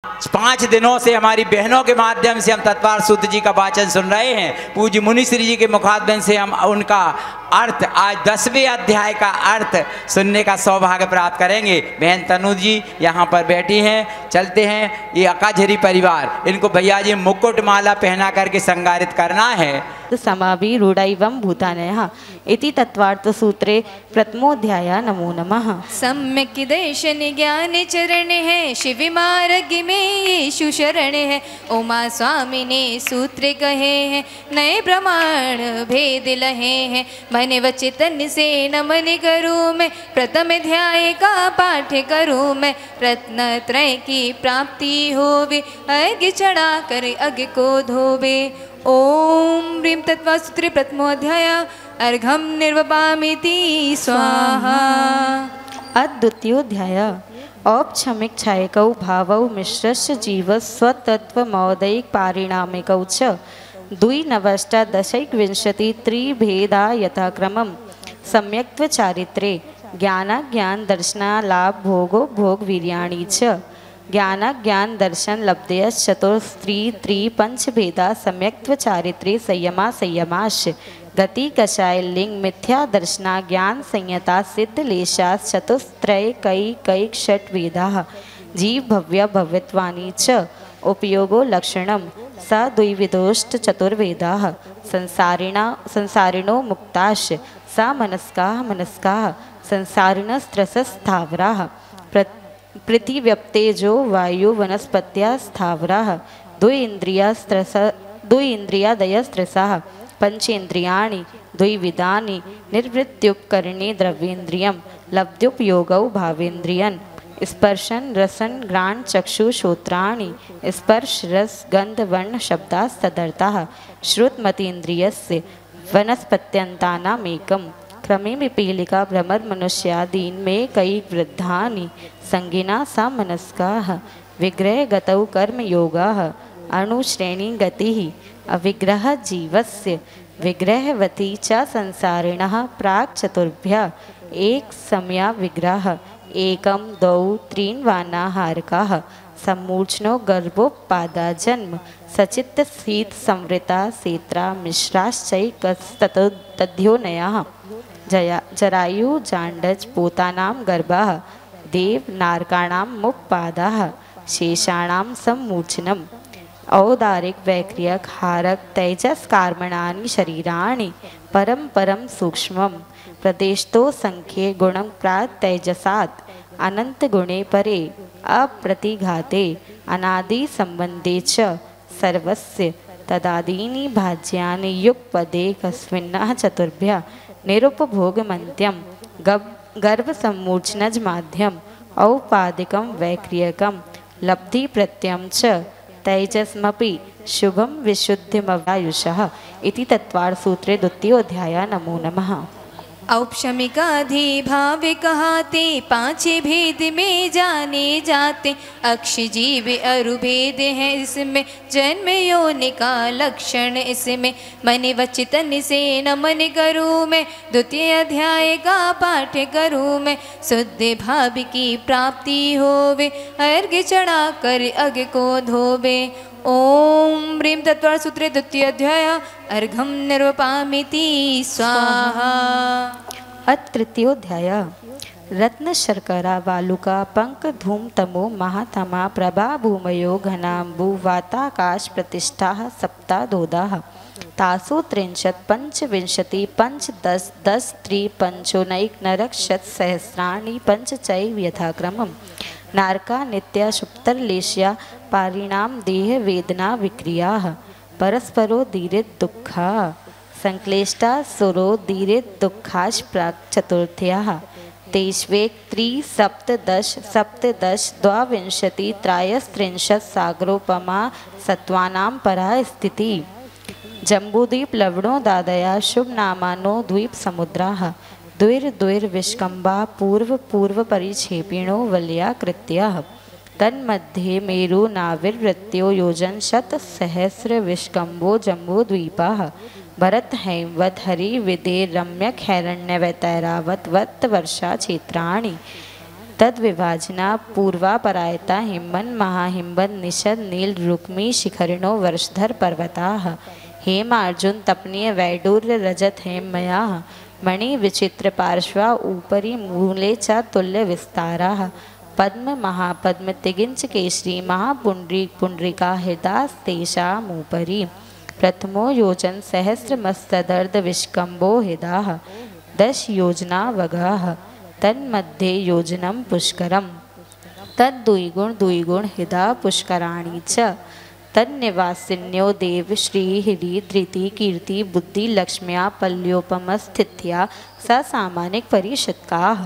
5 दिनों से हमारी बहनों के माध्यम से हम तत्वार सूत्र जी का वाचन सुन रहे हैं। पूज्य मुनिश्री जी के मुखारबिंद से हम उनका अर्थ आज 10वें अध्याय का अर्थ सुनने का सौभाग्य प्राप्त करेंगे। बहन तनु जी यहाँ पर बैठी हैं। चलते हैं, ये अकाझरी परिवार, इनको भैया जी मुकुट माला पहना करके संगारित करना है। समाभिरूढैवं भूतानयः इति तत्वार्थसूत्रे प्रथमोऽध्याय। नमो नमः। सम्यक् दर्शन ज्ञान चरण है, शिव मार्ग में यीशु शरण है। उमा स्वामी ने सूत्र कहे हैं, नए प्रमाण भेद लहे हैं। मन वचन से नमन करूँ मैं, प्रथम अध्याय का पाठ करूँ मैं। रत्न त्रय की प्राप्ति होवे, अर्घ्य चढ़ा कर अग को धोवे। ओम ह्रीं तत्त्वसूत्रे प्रथमोऽध्याय। अर्घ्यं निर्वपामीति स्वाहा। अद्वितीयोऽध्याय। औपछमिक छायकौ भावौ मिश्रस्य जीव स्वतत्वमौदैक पारिणामिकौ च द्विनवष्टादशैकविंशति त्रिभेदा यथाक्रमम् सम्यक्त्व चारित्रे ज्ञानाज्ञान दर्शनालाभ भोगो भोग वीर्याणि च ज्ञानाज्ञान दर्शन लब्धयश्चतुस्त्री त्रिपंचभेदा सम्यक्त्व चारित्रे संयमा संयमाश गति कषाय लिंग मिथ्या दर्शना ज्ञान संयता सिद्ध लेशा चतुस्त्रय कई कई षट वेदाः जीव भव्य भव्यत्वानि च उपयोगो लक्षणम स द्विविधोष्ट चतुर्वेदाः संसारिणो मुक्ताश सा मनस्काः मनस्काः संसारिणस्त्रसस्थावराः पृथिव्यप्तेजो वायु वनस्पत्या स्थावराः द्विन्द्रियादयस्त्रसाः पंचेन्द्रियाणि द्विविधानि निर्वृत्युपकरणे द्रव्येन्द्रियं लब्ध्युपयोगौ भावेन्द्रियन् स्पर्शन रसन घ्राण चक्षु श्रोत्राणि स्पर्श रस गंध वर्ण शब्दास्तदर्थाः श्रुतमतीन्द्रियस्य वनस्पत्यन्तानामेकम् क्रमे विपीलिका भ्रमर मनुष्यादीन में कई वृद्धानि संगिना सा मनस्काः विग्रह गतौ कर्म योगाः अणुश्रेणी गतिः अविग्रह जीवस्य विग्रहवती च संसारिणः प्राक् चतुर्भ्यः एक समया विग्रह एकम द्वौ त्रीन् वानाहारकाः सम्मूर्छनो गर्भोपादा जन्म सचित्त शीत संवृता सेत्रा मिश्राश्चैकस्तद्योनयः जरायु जांडज पोतानां गर्भाः देव नारकाणां मुप्पादाः शेषाणां सम्मूर्छनम् औदारिक वैक्रियक हारक तेजस कार्मणानि शरीराणि परम परम सूक्ष्मं प्रदेशतो संख्ये गुणं प्रात तेजसात् अनंत गुणे परे अप्रतिघाते अनादि संबंधे च सर्वस्य तदादीनि भाज्यानि युगपदे कस्मिन्नः चतुर्भ्यः निरुपभोगमन्त्यं गर्भसम्मूर्छनज माध्यम औपादिकं वैक्रियकं लब्धि प्रत्ययं च तेजस्मपि शुभम विशुद्धिमवायुषः इति तत्त्वार्थसूत्रे द्वितीयोऽध्याय। नमो नमः। औपशमिकाधिभाव कहाते पांचे भेद में जाने जाते। अक्ष जीव अरुभेद है इसमें, जन्म योनि का लक्षण इसमें। मन वचन से नमन करूँ मैं, द्वितीय अध्याय का पाठ करूँ मैं। शुद्ध भाव की प्राप्ति होवे, अर्घ्य चढ़ा कर अग को धोवे। ओम ह्रीं तत्त्वसूत्रे द्वितीय अध्याय। अर्घ्यं निर्वपामीति स्वाहा। तृतीयोऽध्याय। रत्न शर्करा वालुका पंक धूम तमो महातमा प्रभा भूमयो घनाम्बु वाताकाश प्रतिष्ठा सप्तादोदाः तासु त्रिंशत् पंचविंशति पंचदश दश त्रिपंचोनैक नरक्षत सहस्राणि पंचचैव यथाक्रमम् नारका नित्या सुप्तरलेश्या पारिणाम देह वेदना विक्रियाः परस्परो दीरित दुःखा संक्लेष्टा सुरो दीरित दुःखाश प्राक् चतुर्थ्याः तेष्वेक त्रिसप्तदश सप्तदश द्वाविंशति त्रयस्त्रिंशत् सागरोपमा सत्वानां परा स्थिति जम्बूद्वीप लवणो दादया शुभ नामानो द्वीप समुद्राः द्विर विष्कम्बा पूर्व पूर्व परिक्षेपिणो वलयाकृत्याः तन्मध्ये मेरु नाविर्वृत्यो योजन शत सहस्र विष्कम्बो जम्बूद्वीपाः भरत हैमवत हरि विदे रम्यक हैरण्यवतैरावत वत वर्षा क्षेत्राणि तद्विभाजना पूर्वापरायता हिमन महाहिमन निषद नील रुक्मी शिखरिणो वर्षधर पर्वताः हेमार्जुन तपनीय वैडूर्य रजत हेममयाः मणि विचित्र पार्श्वा उपरि मूले च तुल्य विस्ताराः पद्म महापद्म तिगिंच केशरी महापुंडरी पुंडरिका हृदास्तेषामुपरि प्रथमो योजन सहस्रमस्तदर्ध विष्कम्भो हृदाः 10 योजना वगाः तन्मध्ये योजनं पुष्करम् तद्द्विगुण हृदा पुष्कराणि च तन्निवासिन्यो देव श्रीहरि धृति कीर्ति बुद्धि लक्ष्म्या पल्योपमस्थित्या ससामानिक परिषत्काः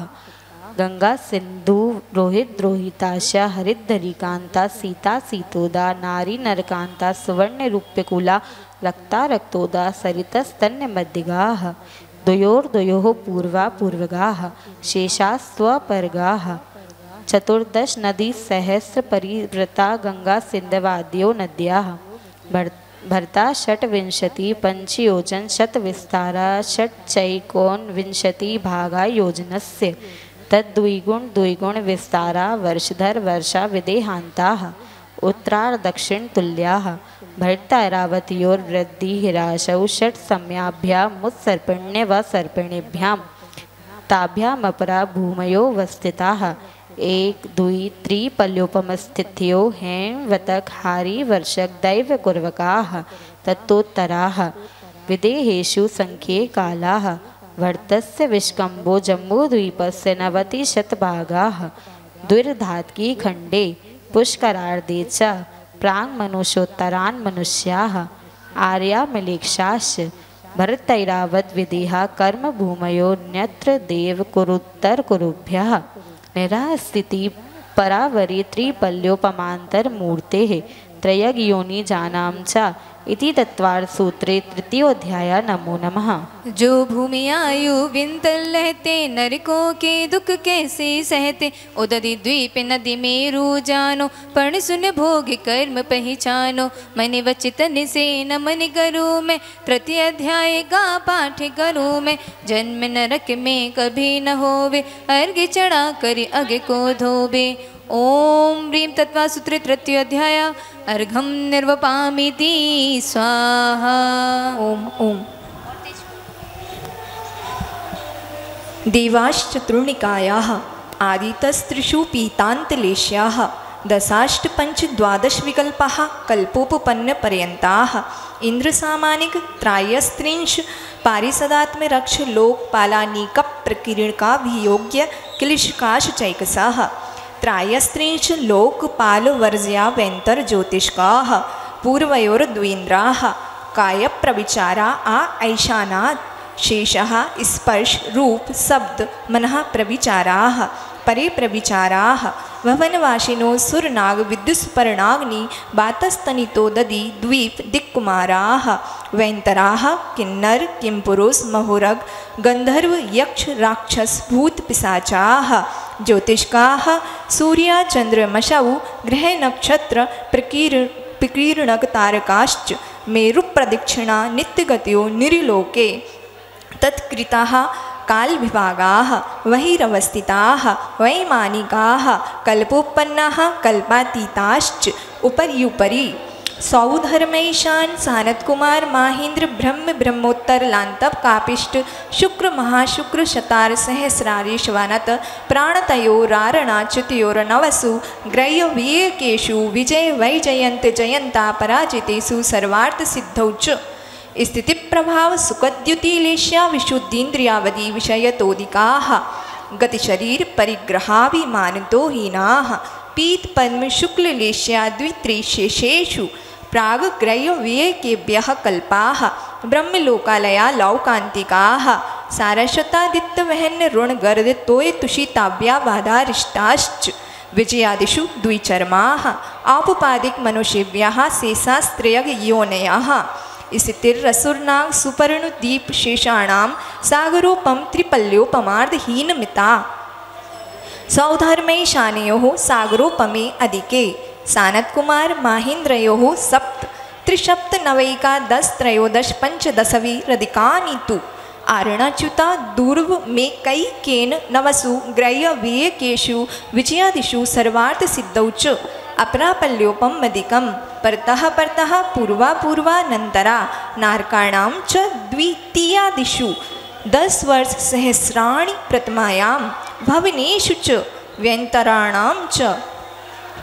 गंगा सिंधु रोहित रोहिताशा हरितधरिकांता सीता सीतोदा नारी नरकांता सुवर्ण रूप्यकुला रक्ता रक्तोदा सरितस्तन्य मध्यगाः द्वयोर्द्वयोः पूर्वा पूर्वगाः शेषास्त्वपरगाः 14 नदी सहस्र परिवृता गंगा सिंधवाद्यो नद्याः भर्ता 26 पंचयोजन शतविस्तारा 6 भागा योजनस्य तद्द्विगुण विस्तारा वर्षधर वर्षा विदेहान्ताः उत्तरार्ध दक्षिण तुल्याः भट्टैरावत्योर्वृद्धि हिराशौ 6 सम्याभ्यामुत्सर्पिण्य व सर्पिणीभ्यां ताभ्यामपरा भूमयो वस्थिताः 1 2 3 पल्योपमस्थित्यो हेमवतक हारी वर्षक दैव कुर्वकाः तत्तोत्तराः विदेहेषु संख्ये कालाः वर्तस्य विष्कम्भो जम्बूद्वीपस्य 90 शतभागाः द्विर्धात्की खण्डे पुष्करार्धे च प्राङ्मनुष्योत्तरान् मनुष्याः आर्यामिलेक्षाश्च भरतैरावत विदेहा कर्म भूमयो न्यत्र देव कुरुत्तर कुरुभ्यः निरास्थिति परावरी त्रिपल्योपमांतर मूर्तेः त्रयग योनि जानां च इति तत्वार्थ सूत्रे 3 अध्याय। नमो नमः। जो भूमि आयु विंतल रहते नरकों के दुख कैसे सहते उदधि द्वीप नदी मेरु जानो पढ़ सुन भोग कर्म पहचानो मन वचितन से न मन करूँ मैं 3 अध्याय का पाठ करूँ मैं जन्म नरक में कभी न होवे अर्घ चढ़ा कर अग को धोबे। ओम ह्रीं तत्वा सूत्रे 3 अध्याय अर्घम निर्वपामिति स्वाहा। ओम ओम देवाश्चतुर्णिकायाः आदितस्त्रिषु पीतान्तलेश्याः 10 विकल्पाः कल्पोपपन्नपर्यन्ताः इंद्रसामानिक त्रयस्त्रिंश पारिषदात्मरक्ष लोकपालानीक प्रकीर्णकाभियोग्य क्लिशकाशचैकसाः त्रयस्त्रिंश लोकपालवर्ज्या वेन्तर्ज्योतिष्काः पूर्वयोर्द्वीन्द्राः कायप्रविचारा ऐशानात् शेषः स्पर्श रूप शब्द मनः प्रविचाराः परे प्रविचाराः भवनवासिनो सुरनाग विद्युस्पर्णाग्नि बातस्तनितो ददि द्वीप दिक्कुमाराः वैन्तराः किन्नर किंपुरुष महुरग गंधर्व यक्ष राक्षस भूत पिशाचाः ज्योतिष्काः सूर्य चंद्रमसौ ग्रह नक्षत्र प्रकीर्णक तारकाश्च मेरु प्रदक्षिणा नित्यगत्यो निर्लोके तत्कृताः काल विभागाः वहिरवस्थिताः वैमानिकाः कल्पोपन्नाः कल्पातीताश्च उपरि सौधर्मैशान सानत कुमार माहेंद्र ब्रह्म ब्रह्मोत्तर लांतव कापिष्ट शुक्र महाशुक्र शतार सहस्रारीश्वानत प्राणतयो रारणाच्युतयोरनवसु ग्रह्य वियकेषु विजय वैजयन्त जयन्ता पराजितेषु सर्वार्थ सिद्धौ च स्थिति प्रभाव सुखद्युतिलेश्या विशुद्धीन्द्रियावधि विषयतोदिकाः गतिशरीर परिग्रहाभिमानितो हीनाः पीत पद्म शुक्ललेश्या द्वित्रिशेषेषु प्राग ग्रह्य वियकेभ्यः कल्पाः ब्रह्मलोकालया लौकान्तिकाः सारस्वतादित्यवहन ऋणगर्द तोय तुषिताभ्या बाधारिष्टाश्च विजयादिषु द्विचर्माः औपपादिक मनुष्येभ्यः शेषास्त्रयग योनयः स्थितिरसुरनाग सुपर्णदीप शेषाणां सागरोपम त्रिपल्योपमार्धहीनमिता सौधर्मैशानयोः सागरोपमे अधिके सानत कुमार माहेन्द्रयोः 7 त्रिसप्तनवैका 10 त्रयोदश पंचदशवी रदिकानि तु आरणाच्युता दूर्व में कई केन नवसु ग्रह्य वियकेषु विजयादिषु सर्वार्थ सिद्धौ च अपरापल्योपम मदिकं परतः परतः पूर्वा पूर्वानन्तरा नारकाणां च द्वितीयादिषु 10 वर्ष सहस्राणि प्रथमायां भवनेषु च व्यन्तराणां च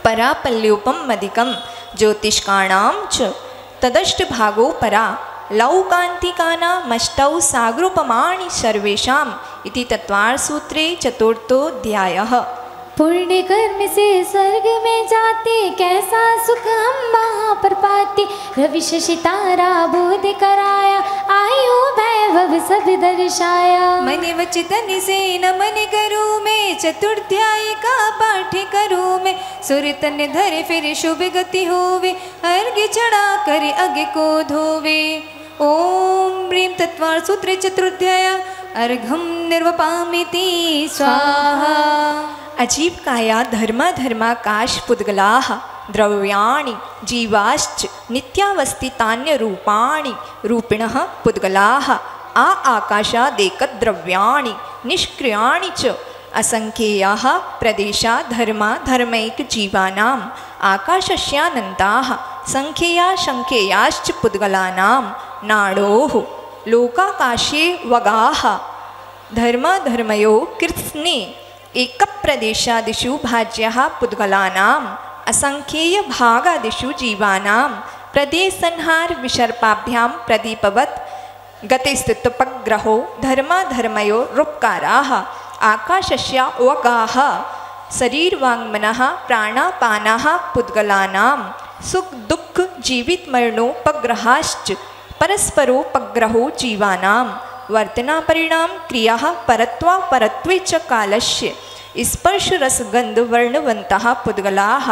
परापल्योपम मदिकं ज्योतिष्काणां च तदष्टभागो परा लौकान्तिकानामष्टौ सागरोपमाणि सर्वेषाम् इति तत्त्वार्थसूत्रे चतुर्थोऽध्यायः। पुण्य कर्म से स्वर्ग में जाते कैसा सुख हम वहाँ पर पाते। रवि शशि तारा बोध कराया आयु वैभव सब दर्शाया। मन वचन से नमन करूँ मैं चतुर्थाध्याय का पाठ करूँ मैं। सुर तन धरे फिर शुभ गति होवे अर्घ चढ़ा कर अग्नि को धोवे। ओम प्रेम तत्वार्थ सूत्रे चतुर्थाध्याय अर्घम निर्वपामिति स्वाहा। अजीव काया धर्मा धर्माकाश पुद्गलाः द्रव्याणि जीवाश्च नित्यावस्थितान्य रूपाणि रूपिणः पुद्गलाः आ आकाशादेकद्रव्याणि निष्क्रियाणि च असंख्येयाः प्रदेशा धर्मा धर्मैक जीवानाम् आकाशस्यानन्ताः संख्येया संख्येयाश्च पुद्गलानां नाडोः लोकाकाशे वगाः धर्मा धर्मयो कृत्स्ने एकप्रदेशादिषु भाज्यः पुद्गलानाम् असंख्येयभागादिषु जीवानां प्रदेशसंहार विसर्पाभ्यां प्रदीपवत् गतिस्थितोपग्रहो धर्माधर्मयो रूपकाराः आकाशस्य वगाः शरीरवाङ्मनः प्राणापानाः पुद्गलानां सुख दुःख जीवितमरणोपग्रहाश्च परस्परोपग्रहो जीवानां वर्तनापरिणाम क्रिया परत्वापरत्वे च कालस्य स्पर्शरसगन्धवर्णवन्तः पुद्गलाः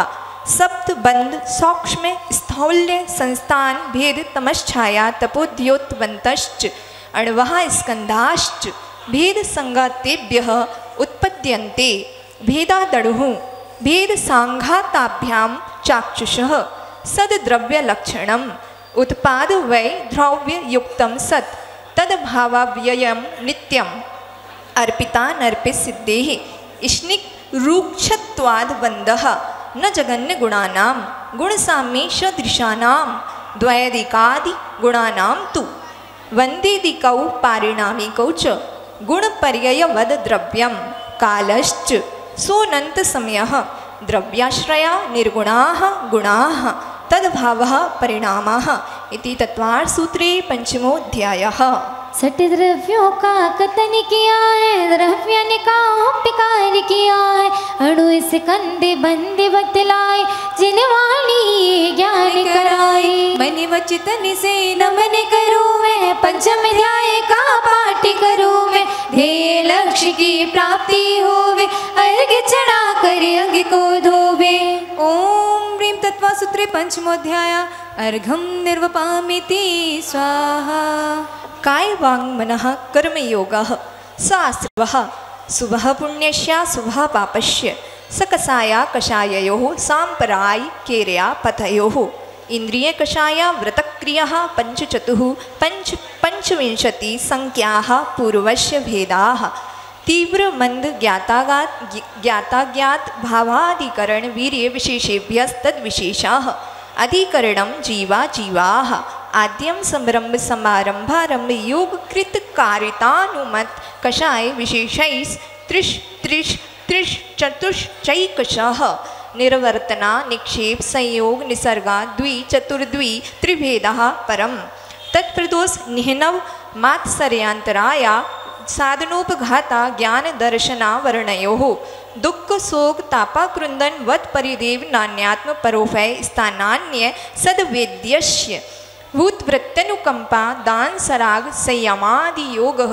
सप्तबन्ध सौक्ष्म स्थौल्य संस्थान भेद तमश्छाया तपोद्योतवन्तश्च अण्वः स्कन्धाश्च भेद संगातेभ्यः उत्पद्यन्ते भेदादणुः भेद सांघाताभ्यां चाक्षुषः सद्द्रव्यलक्षणम् उत्पाद वै द्रव्ययुक्तं सत् तद्भावाव्ययं नित्यम् अर्पितानर्पित सिद्धेः इष्णिक रूक्षत्वाद्वन्दः न जगन्यगुणानां गुणसाम्ये सदृशानां द्वयदिकादिगुणानां तु वन्देदिकौ पारिणामिकौ च गुणपर्ययवद् द्रव्यं कालश्च सोऽनन्तसमयः द्रव्याश्रया निर्गुणाः गुणाः तद्भावः परिणामः इति तत्त्वार्थसूत्रे पंचमोऽध्यायः। सट द्रव्यों का कथन किया है द्रव्य निकाह किया है अणु इस कंधे बंदे बतलाए जिन वाणी ज्ञान कराए। मन वचन से नमन करूँ मैं पंचम अध्याय का पाठ करूँ मैं ध्येय लक्ष्य की प्राप्ति होवे अर्घ चढ़ा कर अग्नि को धोवे। ओम प्रेम तत्त्वसूत्रे पंचमोऽध्याय अर्घम निर्वपामिति स्वाहा। काय वाङ् मनः कर्मयोगः स आश्रवः शुभः पुण्यस्य शुभः पापस्य स कषाया कषाययोः साम्पराय केर्या पथयोः इंद्रिय कषाया व्रतक्रियाः पंचविंशति संख्याः पूर्वस्य भेदाः तीव्र मंद ज्ञाताज्ञात भावाधिकरण वीर्य विशेषेभ्यस्तद्विशेषाः अधिकरणं जीवा जीवाः आद्यम संरंभ समारंभारंभ योग कृत कारितानुमत कषाय विशेषैस् त्रिश त्रिश त्रिश चतुश्चैकशः निर्वर्तना निक्षेप संयोग निसर्गा द्वि चतुर्द्वि त्रिभेदः परम तत्प्रदोष निहनव मात्सर्यांतराया साधनोपघाता ज्ञान दर्शना वर्णयोः दुःख शोक तापाकृन्दन वत् परिदेव नान्यात्म परोभय स्थानान्य सद्वेद्यस्य भूतवृत्तनुकंपा दान सराग संयमादि योगः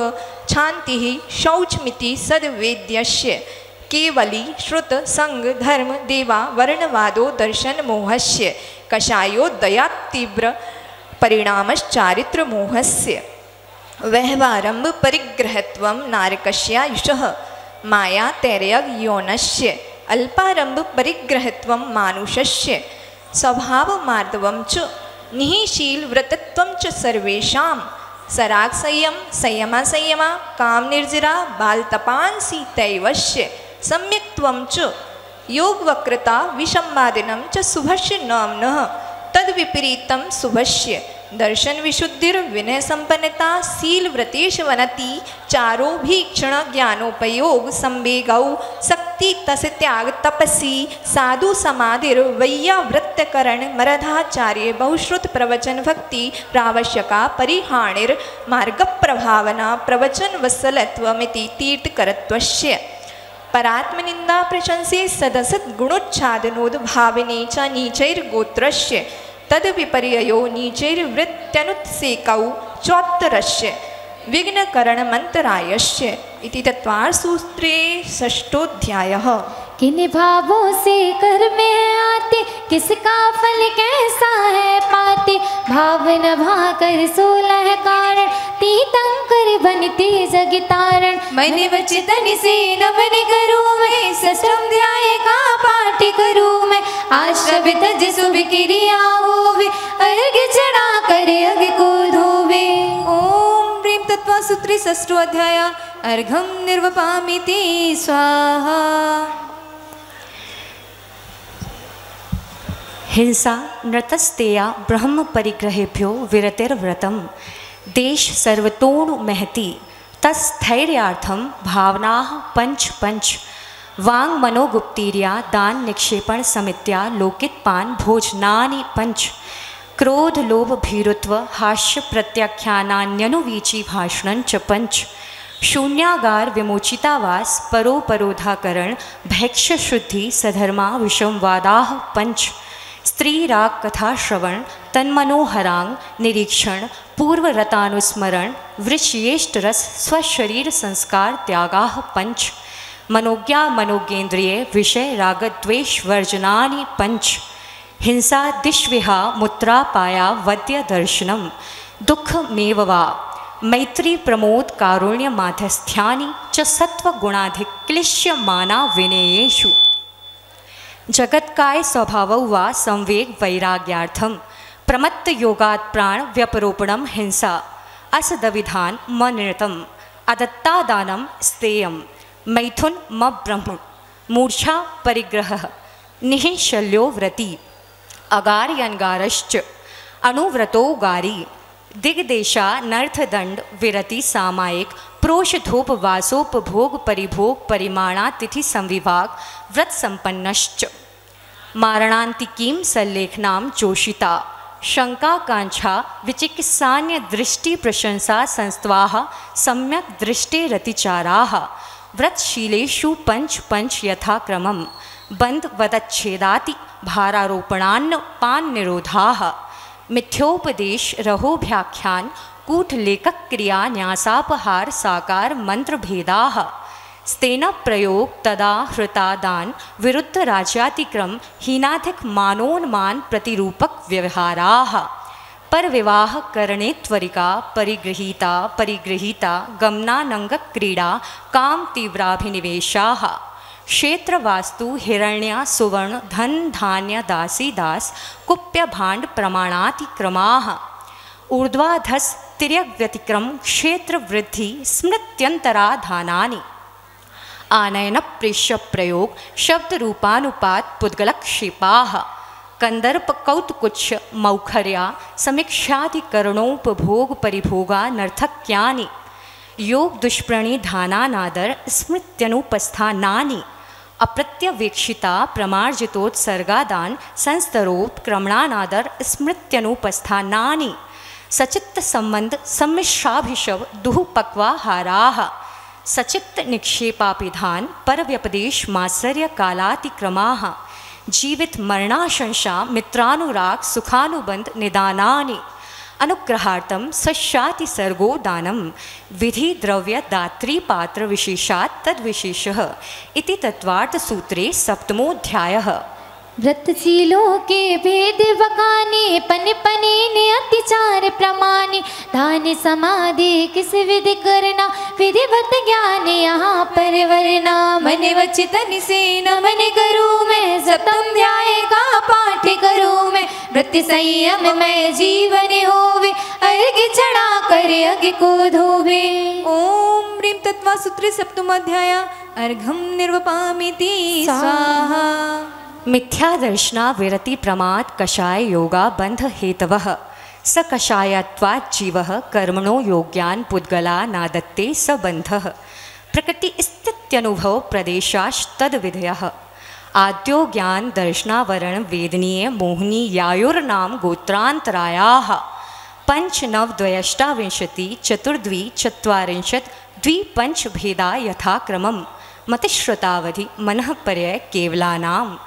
शांति शौचमिति सद्वेद्यस्य केवली श्रुत संग धर्म देवा वर्णवादो दर्शन मोहस्य कषायोदयात् तीव्र परिणामश्चारित्र मोहस्य व्यवहारंभ परिग्रहत्वं नारकस्यायुषः माया तैर्यग यौनस्य अल्पारंभ परिग्रहत्वं मानुषस्य स्वभाव मार्दवं च निःशील व्रतत्वं च सर्वेषां सराग संयम संयमा संयमा काम निर्जरा बाल तपांसी तैवश्य सम्यक त्वं च योग वक्रता विषम्मादिनं च शुभस्य नाम्नः तद विपरीतं शुभस्य दर्शन विशुद्धिर विनय संपन्नता शील व्रतेश वनति चारो भीक्षण ज्ञानोपयोग संवेगौ शक्ति तस त्याग तपसी साधु समाधिर वैया वृत्तकरण मरधाचार्य बहुश्रुत प्रवचन भक्ति प्रावश्यका परिहाणिर मार्ग प्रभावना प्रवचन वत्सलत्वमिति तीर्थकरत्वस्य परात्मनिंदा प्रशंसे सदसद गुणोच्छादनोद भाविने च नीचैर्गोत्रस्य तद विपर्ययो नीचैर्वृत्त्यनुत्सेकौ चोत्तरस्य विघ्नकरण मंत्रायस्य इति तत्त्वार्थसूत्रे षष्ठोऽध्यायः। किन भावों से कर्म आते किसका फल कैसा है पाते भावना भाकर 16 कारण तीतंकर बनते जगतारण मन वचन से नमन करूँ मैं षष्ठाध्याय का पाठ करूँ मैं आश्रवित जिसुभ क्रिया होवे अर्घ चढ़ा कर अग को धोवे। ओम प्रेम तत्त्वसूत्रे षष्ठोऽध्याय अर्घं निर्वपामिति स्वाहा। हिंसा नृतस्तेया ब्रह्म परिग्रहेभ्यो विरतिर्व्रतम देश सर्वतोणु महति तस्थैर्यार्थम भावनाः पंच पंच वांग मनोगुप्तीर्या दान निक्षेपण समित्या लोकितपान भोजनानि पंच क्रोध लोभ भीरुत्व हास्य प्रत्याख्यानान्यनुवीची भाषणं च पंच शून्यागार विमोचितावास परोपरोधाकरण भैक्ष शुद्धि सधर्मा विषमवादाः पंच स्त्री राग कथा श्रवण तन्मनोहरांग निरीक्षण पूर्वरतानुस्मरण वृषयेष्ट रस स्वशरीर संस्कार त्यागाः पंच मनोज्ञा मनोगेन्द्रिय विषय रागद्वेष वर्जनानि पंच हिंसा दिश्विहा मुत्रापाया वद्य दर्शनम दुःखमेव वा मैत्री प्रमोद कारुण्य माध्यस्थ्यानि च सत्वगुणाधिक्लिश्यमाना विनेयेषु जगत्काय स्वभावौ वा संवेग वैराग्यार्थम प्रमत्त योगात् प्राण व्यपरोपणम हिंसा असदविधान मनिरतम अदत्तादानम स्तेयम मैथुन म ब्रह्म मूर्छा परिग्रह निःशल्यो व्रति अगार्यनगारश्च अणुव्रतो गारी दिग्देशा नर्थदंड विरति सामायिक प्रोषधोपवासोपभोग परिभोग परिमाणातिथि संविभाग व्रत संपन्नश्च मारणांतिकीं सल्लेखनां जोषिता शंका कांक्षा विचिकित्सान्य दृष्टि प्रशंसा संस्त्वाः सम्यक दृष्टे रतिचाराः व्रतशीलेषु पंच पंच यथाक्रमं बंध वदच्छेदाति भारारोपणान्न पान निरोधाः मिथ्योपदेश रहोभ्याख्यान कूटलेखक क्रिया न्यासापहार साकार मंत्र भेदाः स्तेन प्रयोग तदा हृतादान विरुद्ध राज्यातिक्रम हीनाधिक मानोन्मान प्रतिरूपक व्यवहाराः पर विवाह करणे त्वरिका परिगृहीता गमनानंग क्रीड़ा काम तीव्राभिनिवेशाः क्षेत्र वास्तु हिरण्या सुवर्ण धन धान्य दासी दास कुप्य भांड प्रमाणातिक्रमाः ऊर्ध्वाधस तिर्यक व्यतिक्रम क्षेत्र वृद्धि स्मृत्यंतराधानानि आनयन प्रेष्य प्रयोग शब्द रूपानुपात पुद्गलक्षेपाः कंदर्प कौतुकुच्छ मौखर्या समीक्षाधिकरणोपभोग परिभोगा नर्थक्यानि योग दुष्प्रणिधानानादर स्मृत्यनुपस्थानानि अप्रत्यवेक्षिता प्रमार्जितोत्सर्गादान संस्तरोत्क्रमणानादर स्मृत्यनुपस्थानानि सचित्त संबंध सम्मिश्राभिषव दुःपक्वाहाराः सचित्त निक्षेपापिधान परव्यपदेश मात्सर्य कालातिक्रमाः जीवित मरणाशंसा मित्रानुराग सुखानुबंध निदानानि अनुग्रहार्थम सशाति सर्गो दानम विधि द्रव्य दात्री पात्र विशेषात् तद्विशेषः इति तत्वार्थ सूत्रे सप्तमोऽध्यायः। व्रतशीलों के भेद बखाने पन पने ने अत्याचार प्रमाणे दान समाधि किस विधि करना विधिवत ज्ञान यहाँ पर वरना मन वचन से नमन करूँ मैं सप्तम अध्याय का पाठ करूँ मैं व्रत अति संयम में जीवन होवे, अर्घ चढ़ा कर अग्नि को धोवे। ओम ह्रीं तत्वा सूत्रे सप्तमोऽध्याय अर्घम निर्वपामिति स्वाहा। मिथ्या दर्शना विरति प्रमाद कषाय योगा बंध हेतवः स कषायत्वात् जीवः कर्मणो योग्यान् पुद्गला नादत्ते स बन्धः प्रकृति स्थित्यनुभव प्रदेशास्तद विधयः आद्यो ज्ञान दर्शनावरण वेदनीय मोहिनी यायोर्नाम गोत्रांतरायाः पंच नव द्वयष्टाविंशति चतुर्द्वि चत्वारिंशत् द्विपंच भेदा यथाक्रमम् मतिश्रुतावधि मनः पर्यय केवलानाम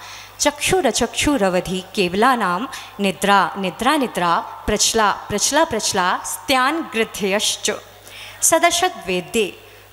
चक्षुरचक्षुरवधि केवलानाम निद्रा निद्रा निद्रा प्रचला प्रचला प्रचला स्त्यान गृध्यश्च सदशद वेद्ये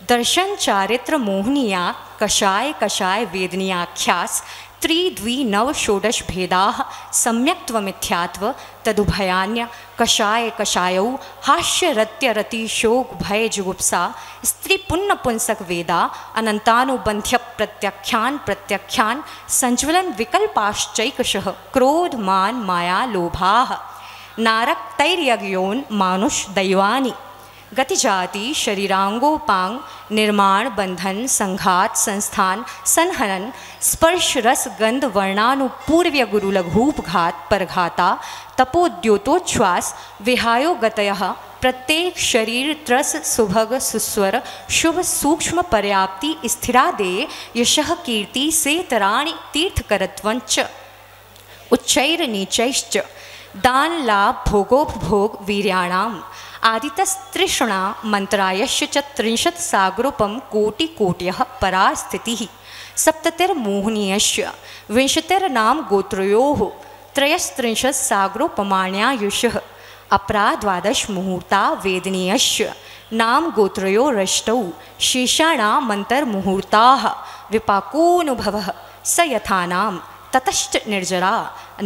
दर्शन चारित्र मोहनीया कषाय कषाय वेदनीयाख्यास त्रिद्वि नव षोडश भेदाः सम्यक्त्वमिथ्यात्व तदुभयान्य कषाय कषायौ हास्य रत्य रति शोक भय जुगुप्सा स्त्री पुण्य पुंसक वेदा अनंतानुबंध्य प्रत्याख्यान प्रत्याख्यान संज्वलन विकल्पाश्चैकशः क्रोध मान माया लोभाः नारक तैर्यज्ञोन मानुष दैवानि गतिजाति शरीरांगोपांग निर्माण बंधन संघात संस्थान संहनन स्पर्श रस गंध वर्णानुपूर्व्य गुरु लघूपघात परघाता तपोद्योतोच्छ्वास विहायो गतयः प्रत्येक शरीर त्रस सुभग सुस्वर शुभ सूक्ष्म पर्याप्ति स्थिरादे यशः कीर्ति सेतराणि तीर्थकरत्वञ्च उच्चैर नीचैश्च दान लाभ भोगोपभोग वीर्याणाम आदितस्त्रिषणा मंत्रायश्च च त्रिंशत् सागरोपम कोटि कोट्यः परा स्थितिः सप्ततिर्मोहनीयश्च विंशतिर्नाम गोत्रयोः त्रयस्त्रिंशत् सागरोपमाण्यायुषः अपरा द्वादश मुहूर्ता वेदनीयश्च नाम गोत्रयोरष्टौ शेषाणामन्तर्मुहूर्ताः विपाकोऽनुभवः स यथानाम ततश्च निर्जरा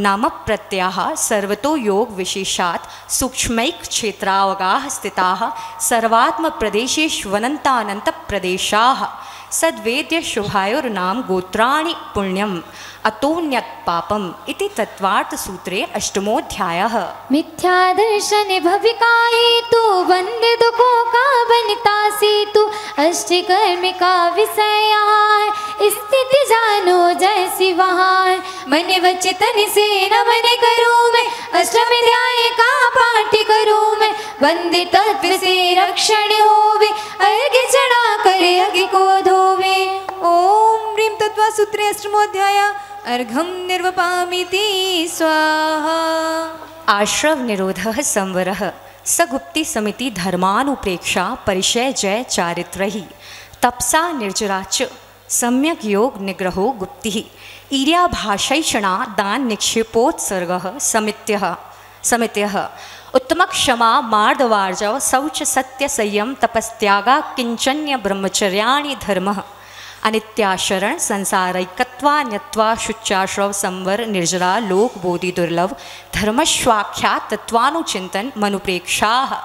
नाम प्रत्ययाः सर्वतो योग विशेषात् सूक्ष्मैक क्षेत्रावगाः स्थिताः सर्वात्म प्रदेशेष्वनन्तानन्त प्रदेशाः सद्वेद्य शुभायोर्नाम गोत्राणि पुण्यम् अतोऽन्यत् पापम् इति तत्वार्थ सूत्रे अष्टमोऽध्यायः। मिथ्या दर्शन भविका हेतु बंद दुखों का बनता सेतु अष्ट कर्म का विषय स्थिति जानो जैसी वहाँ मन वचन से नमन करूँ मैं अष्टम अध्याय का पाठ करूँ मैं बंदे तत्व से रक्षण होवे अर्घ चढ़ा कर अग्नि को धोवे। ओम ह्रीं तत्वा सूत्रे अष्टमोऽध्याय अर्घम निर्वपामिति स्वाहा। आश्रव निरोधः संवरः सगुप्ति समिति धर्मानुप्रेक्षा परिचय जय चारित्रहि तपसा निर्जराच सम्यक योग निग्रहो गुप्तिः ईर्या भाषैषणा दान निक्षेपोत्सर्गः समित्यः उत्तम क्षमा मार्दवार्जव शौच सत्य संयम तपस्त्यागा किंचन्य ब्रह्मचर्याणि धर्मः अनित्याशरण संसारैकत्वा न्यत्वा शुच्याश्रव संवर निर्जरा लोक बोधि दुर्लभ धर्मश्वाख्या तत्वानुचिंतन मनुप्रेक्षाः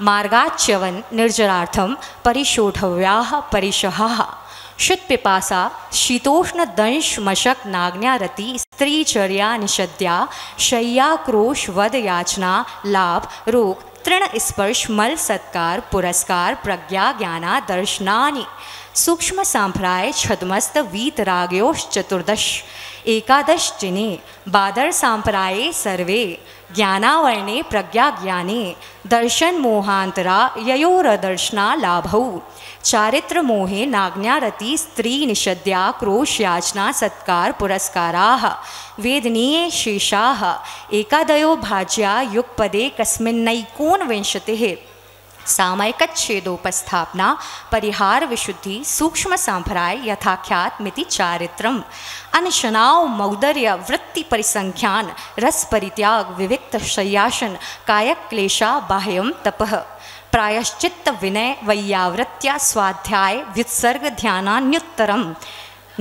मार्गाच्यवन निर्जरार्थम परिशोधव्याः परिशहाः शुद्ध पिपासा शीतोष्ण दंश मशक नाग्न्यारति स्त्रीचर्या निषद्या शय्या क्रोश वद याचना लाभ रोग तृण स्पर्श मल सत्कार पुरस्कार प्रज्ञा ज्ञाना दर्शनानि सूक्ष्म सांप्राय छदमस्त वीतरागयोश चतुर्दश एकादश जिने बादर सांप्राये सर्वे ज्ञानावर्णे प्रज्ञा ज्ञाने दर्शन मोहांतरा ययोरदर्शना लाभौ चारित्र मोहे नाग्न्यारति स्त्री निषद्या क्रोश याचना सत्कार पुरस्काराः वेदनीये शेषाः एकादयो भाज्या युगपदे कस्मिन्नैकोनविंशतिः सामयिकच्छेदोपस्थापना परिहार विशुद्धि सूक्ष्म सांभराय यथाख्यात मिति चारित्रम अनशनाव मौदर्य वृत्ति परिसंख्यान रस परित्याग विविक्त शय्यासन कायक क्लेशा बाह्यम तपः प्रायश्चित्त विनय वैयावृत्या स्वाध्याय व्युत्सर्ग ध्यानान्युत्तरम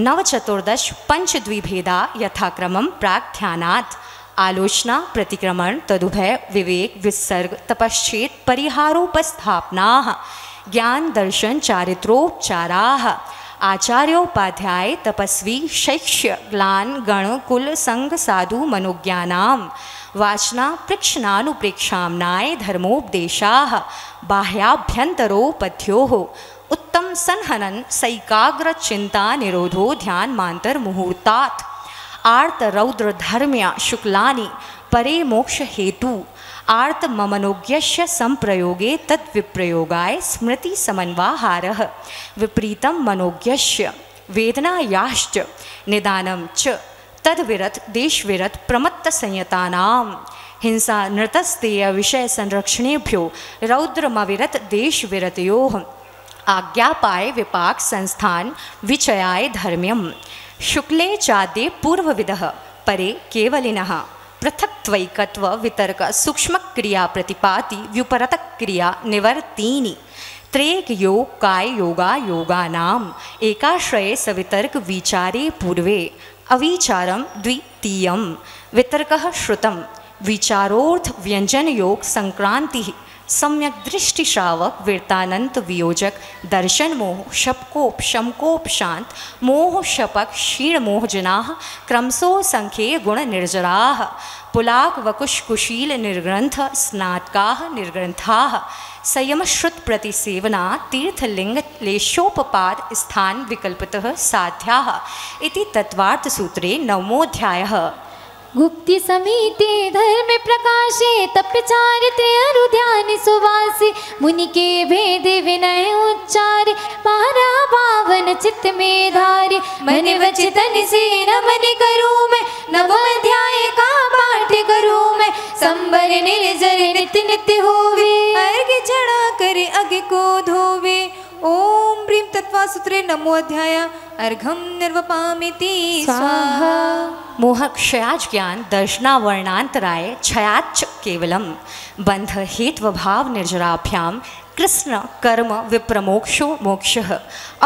नवचतुर्दश पंचद्विभेदा यथाक्रमम प्राक ध्यानात् आलोचना प्रतिक्रमण तदुभय विवेक विसर्ग तपश्चेत परिहारोपस्थापनाः ज्ञान दर्शन चारित्रोपचाराः आचार्योपाध्याय तपस्वी शैक्ष्य ग्लान गण कुल संग साधु मनोज्ञानाम वाचना पृक्षणानुप्रेक्षाम्नाय धर्मोपदेशाः बाह्याभ्यन्तरोपध्योः उत्तम संहनन सैकाग्र चिंता निरोधो ध्यान मांतर मुहूर्तात् आर्त रौद्र धर्म्या शुक्लानि परे मोक्ष हेतु आर्त ममनोज्ञस्य संप्रयोगे तद्विप्रयोगाय स्मृति समन्वाहारः विपरीतं मनोज्ञस्य वेदनायाश्च निदानं च तद्विरत देशविरत प्रमत्त संयतानां हिंसा नृतस्तेय विषय संरक्षणेभ्यो रौद्रमविरत देशविरतयोः आज्ञापाय विपाक संस्थान विचयाय धर्म्यम शुक्ले चादे पूर्वविदः परे केवलिनः पृथक्त्वैकत्व वितर्क सूक्ष्म क्रिया प्रतिपाति व्युपरत क्रिया निवर्तीनि त्रेक योग काय योगा योगानाम एकाश्रये सवितर्क विचारे पूर्वे अविचारम द्वितीयम वितर्कः श्रुतम विचारोर्थ व्यंजन योग संक्रांति सम्यक दृष्टि श्रावक वीरतानंत वियोजक दर्शन मोह शपकोप शमकोप शांत मोह शपक क्षीण मोह जनाः क्रमशो संख्ये गुण निर्जराः पुलाक वकुश कुशील निर्ग्रंथ स्नातकाः निर्ग्रंथाः संयम श्रुत प्रतिसेवना तीर्थलिंग लेशोपपाद स्थान विकल्पतः साध्याः इति तत्वार्थ सूत्रे नवमोऽध्यायः। गुप्ति समीते धर्म प्रकाशे तप चारित्र्य अनुध्यान सुवासी मुनि के भेद विनय उच्चारे पारा पावन चित्त में धारे मन वचन से नमन करूँ मैं नवम अध्याय का पाठ करूँ मैं संबर निर्जर नित्य नित्य होवे अर्घ चढ़ा करे अग्नि को धोवे। ओम प्रीम तत्वा सूत्रे नमो अध्याय अर्घम निर्वपामिति स्वाहा। मोह क्षयाज ज्ञान दर्शनावर्णांतराय छयाच केवलम बंध हेत्व भाव निर्जराभ्याम कृष्ण कर्म विप्रमोक्षो मोक्षः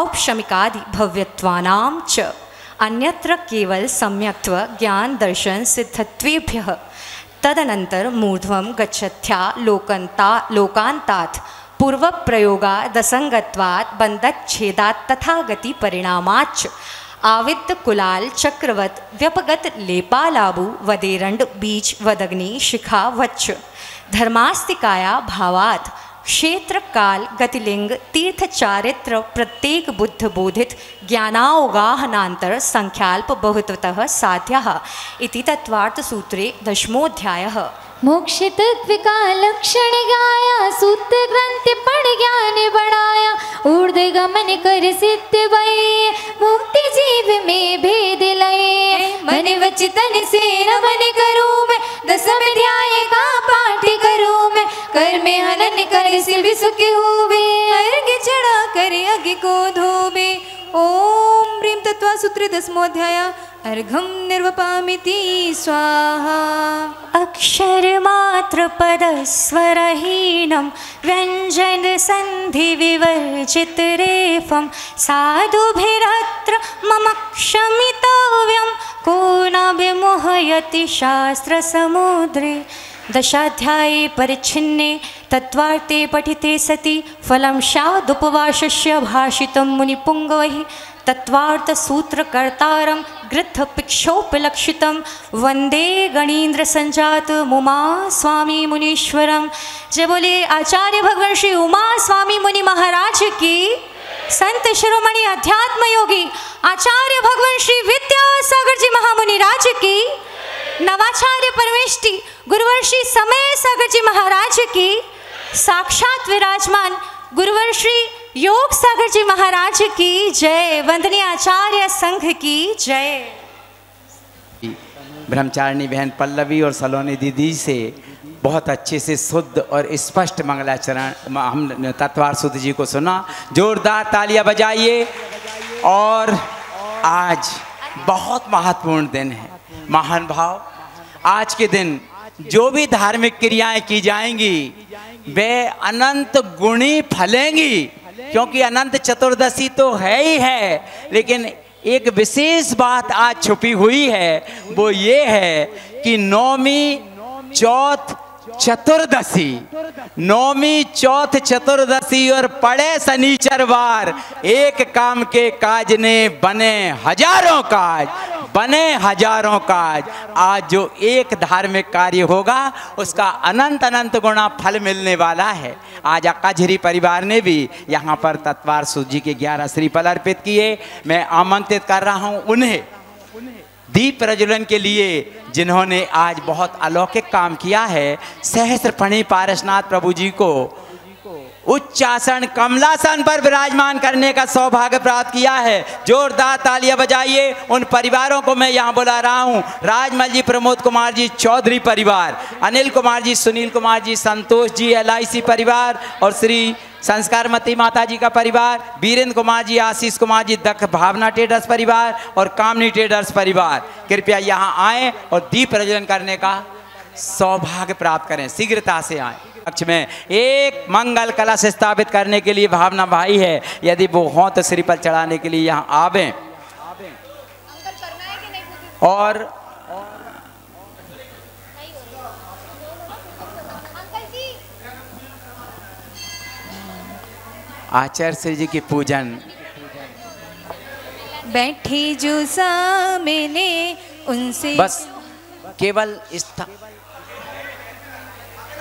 औपशमिकादि भव्यत्वानां च अन्यत्र केवल सम्यक्त्व ज्ञान दर्शन सिद्धत्वेभ्यः तदनंतर मूर्ध्वं गच्छत्या लोकांतात् पूर्व प्रयोगादसंगत्वात् बंधच्छेदात् तथा गति परिणामाच्च आवित्त कुलाल चक्रवत व्यपगत लेपालाबु वदेरंड बीज वदग्नि शिखा वच्च धर्मास्तिकाया भावात् क्षेत्र काल गतिलिंग तीर्थ चारित्र प्रत्येक बुद्ध बोधित ज्ञानावगाहनांतर संख्याल्प बहुत्वतः साध्यः इति तत्वार्थ सूत्रे दशमोऽध्यायः। मोक्ष तत्व का लक्षण गाया सूत्र ग्रंथ पढ़ ज्ञान बढ़ाया ऊर्ध गमन कर सिद्ध भये मुक्ति जीव में भेद लये मन वचन से नमन करूँ मैं दसम अध्याय का पाठ करूँ मैं कर में हनन कर सिर सुख होवे अर्घ चढ़ा कर अग्नि को धोवे। ओम प्रीम तत्वा सूत्रे दसमोऽध्याय अर्घम निर्वपामिति स्वाहा। अक्षर मात्र पदस्वरहीनं व्यंजन संधि विवर्जित रेफं साधुभिरत्र मम क्षमितव्यं को न विमोहयति शास्त्र समुद्रे। दशाध्याये परिच्छिन्ने तत्वार्थे पठिते सति फलं स्यादुपवासस्य भाषितं मुनिपुङ्गवैः तत्वार्थ सूत्रकर्तारं गृद्धपिक्षोपलक्षितं वंदे गणीन्द्र संजात उमा स्वामी मुनीश्वरम। जय बोले आचार्य भगवान श्री उमा स्वामी मुनि महाराज की। संत शिरोमणि अध्यात्म योगी आचार्य भगवान श्री विद्यासागर जी महामुनि राज की। नवाचार्य परमेष्टि गुरुवर श्री समय सागर जी महाराज की। साक्षात विराजमान गुरुवर श्री योग सागर जी महाराज की जय। वंदनीय आचार्य संघ की जय। ब्रह्मचारिणी बहन पल्लवी और सलोनी दीदी से बहुत अच्छे से शुद्ध और स्पष्ट मंगलाचरण हम तत्वार्थ सूत्र जी को सुना। जोरदार तालियां बजाइए। और आज बहुत महत्वपूर्ण दिन है महान भाव। आज के दिन जो भी धार्मिक क्रियाएं की जाएंगी वे अनंत गुणी फलेंगी, क्योंकि अनंत चतुर्दशी तो है ही है, लेकिन एक विशेष बात आज छुपी हुई है, वो ये है कि नौमी चौथ चतुर्दशी, नौमी चौथ चतुर्दशी और पड़े शनिचरवार, एक काम के काज ने बने हजारों काज। बने हजारों काज। आज जो एक धार्मिक कार्य होगा उसका अनंत अनंत गुना फल मिलने वाला है। आज अक्काझरी परिवार ने भी यहाँ पर तत्वार सूत जी के 11 श्रीफल अर्पित किए। मैं आमंत्रित कर रहा हूँ उन्हें दीप प्रज्वलन के लिए, जिन्होंने आज बहुत अलौकिक काम किया है। सहस्त्रफणी पारसनाथ प्रभु जी को उच्चासन कमलासन पर विराजमान करने का सौभाग्य प्राप्त किया है। जोरदार तालियां बजाइए। उन परिवारों को मैं यहाँ बुला रहा हूँ। राजमल जी, प्रमोद कुमार जी चौधरी परिवार, अनिल कुमार जी, सुनील कुमार जी, संतोष जी LIC परिवार और श्री संस्कारमती माता जी का परिवार, वीरेंद्र कुमार जी, आशीष कुमार जी, दक्ष भावना ट्रेडर्स परिवार और कामनी ट्रेडर्स परिवार, कृपया यहाँ आएँ और दीप प्रज्वलन करने का सौभाग्य प्राप्त करें। शीघ्रता से आएँ। पक्ष में एक मंगल कलश स्थापित करने के लिए भावना भाई है, यदि वो हों तो श्रीफल चढ़ाने के लिए यहाँ आवें। और आचार्य श्री जी की पूजन। बैठे जो सामने उनसे बस केवल इस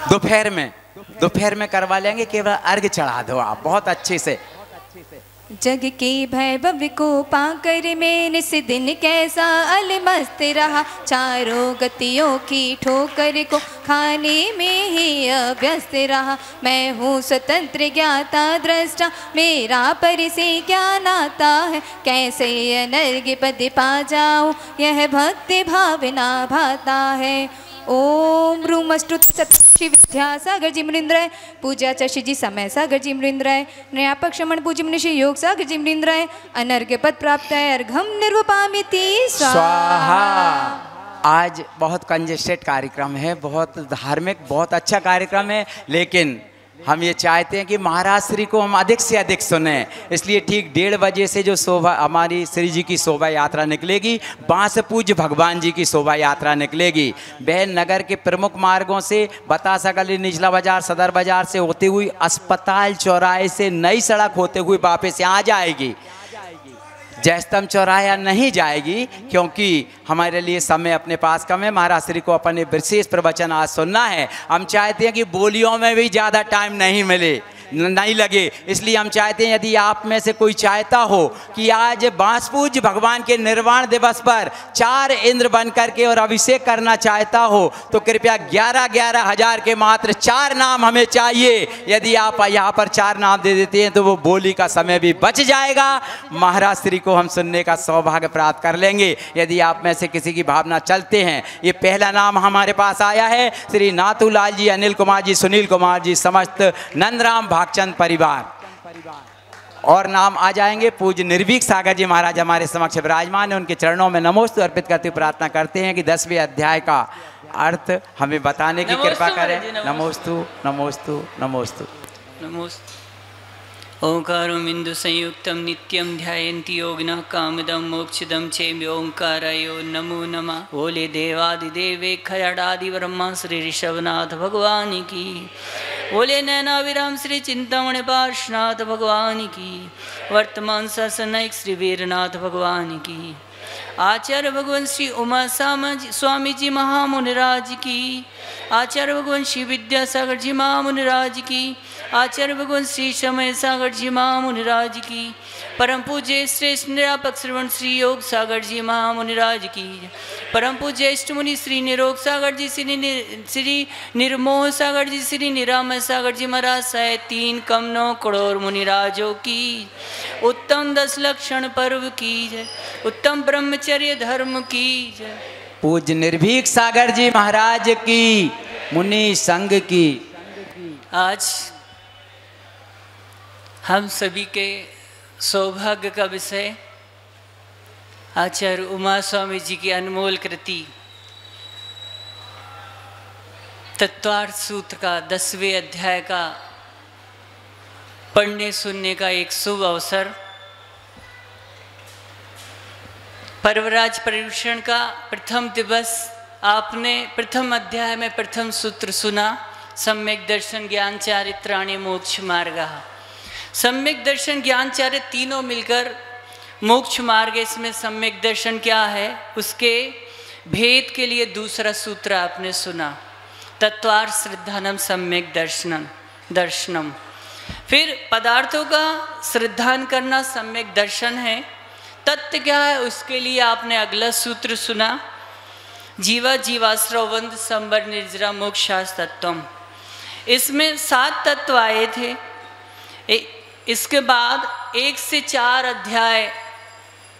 दोपहर में करवा लेंगे। केवल अर्घ चढ़ा दो आप बहुत अच्छे से। जग के वैभव को पाकर मैं निस दिन कैसा अलमस्त रहा, चारों गतियों की ठोकर को खाने में ही अभ्यस्त रहा। मैं हूँ स्वतंत्र ज्ञाता दृष्टा, मेरा पर से क्या नाता है, कैसे अनर्घ्य पद पा जाऊँ, यह भक्ति भावना भाता है। ओम रूमस्तुत सत्य विद्या सागर जी मृंद्राय, पूजा चषि जी समय सागर जी मृंद्राय, न्यापक श्रमण पूज्य मनुष्य योग सागर जी मृंद्राय, अनर्घ्य पद प्राप्त है अर्घम निर्वपामिति स्वाहा। आज बहुत कंजेस्टेड कार्यक्रम है, बहुत धार्मिक, बहुत अच्छा कार्यक्रम है, लेकिन हम ये चाहते हैं कि महाराज श्री को हम अधिक से अधिक सुने। इसलिए ठीक 1:30 बजे से जो शोभा हमारी श्री जी की शोभा यात्रा निकलेगी, बांस पूज्य भगवान जी की शोभा यात्रा निकलेगी। वह नगर के प्रमुख मार्गों से बतासा गली, निचला बाजार, सदर बाजार से होते हुई अस्पताल चौराहे से नई सड़क होते हुए वापस यहाँ आ जाएगी। जयस्तंभ चौराहा नहीं जाएगी क्योंकि हमारे लिए समय अपने पास कम है। महाराज श्री को अपने विशेष प्रवचन आज सुनना है। हम चाहते हैं कि बोलियों में भी ज़्यादा टाइम नहीं लगे, इसलिए हम चाहते हैं यदि आप में से कोई चाहता हो कि आज बांस पूज्य भगवान के निर्वाण दिवस पर 4 इंद्र बन करके और अभिषेक करना चाहता हो तो कृपया 11-11 हज़ार के मात्र 4 नाम हमें चाहिए। यदि आप यहाँ पर 4 नाम दे देते हैं तो वो बोली का समय भी बच जाएगा, महाराज श्री को हम सुनने का सौभाग्य प्राप्त कर लेंगे। यदि आप में से किसी की भावना चलते हैं, ये पहला नाम हमारे पास आया है श्री नाथूलाल जी, अनिल कुमार जी, सुनील कुमार जी, समस्त नंदराम भागचंद परिवार। और नाम आ जाएंगे पूज्य निर्भीक सागर जी महाराज हमारे समक्ष विराजमान है। उनके चरणों में नमोस्तु अर्पित करते हुए प्रार्थना करते हैं कि 10वें अध्याय का अर्थ हमें बताने की कृपा करें। नमोस्तु नमोस्तु नमोस्तु नमोस्तु। ओंकारं बिंदु संयुक्तं नित्यं ध्यायन्ति योगिनः कामदं मोक्षदं चेम ओंकारायो नमो नमः। बोले देवादिदेवे खयाडादि ब्रह्मा श्री ऋषभनाथ भगवान की, बोले नैनाविराम श्री चिंतामणि पार्श्वनाथ भगवान की, वर्तमान शासनायक श्री वीरनाथ भगवान की, आचार्य भगवान श्री उमा स्वामी जी महामुनिराज की, आचार्य भगवान श्री विद्यासागर जी महामुनिराज की, आचार्य भगवान श्री समय सागर जी महामुनिराज की, परम पूज्य श्रेष्ठ निरापक श्रवण श्री योग सागर जी महामुनिराज की, परम पूज्य इष्ट मुनि श्री निरोग सागर जी, श्री निर्मोह सागर जी, श्री निरामय सागर जी महाराज सहित 3 कम 9 करोड़ मुनिराजों की, उत्तम 10 लक्षण पर्व की जय, उत्तम ब्रह्मचर्य धर्म की जय। पूज्य निर्भीक सागर जी महाराज की, मुनि संघ की। आज हम सभी के सौभाग्य का विषय आचार्य उमा स्वामी जी की अनमोल कृति तत्वार्थ सूत्र का 10वें अध्याय का पढ़ने सुनने का एक शुभ अवसर। पर्वराज परिवेषण का प्रथम दिवस आपने प्रथम अध्याय में प्रथम सूत्र सुना, सम्यक दर्शन ज्ञान चारित्राणि मोक्ष मार्गः। सम्यक दर्शन ज्ञान चारित्र तीनों मिलकर मोक्ष मार्ग इसमें सम्यक दर्शन क्या है, उसके भेद के लिए दूसरा सूत्र आपने सुना, तत्वार श्रद्धानम सम्यक दर्शनम। फिर पदार्थों का श्रद्धान करना सम्यक दर्शन है। तत्व क्या है, उसके लिए आपने अगला सूत्र सुना, जीवा जीवाश्रव वंद संबर निर्जरा मोक्षास तत्वम। इसमें 7 तत्व आए थे। इसके बाद 1 से 4 अध्याय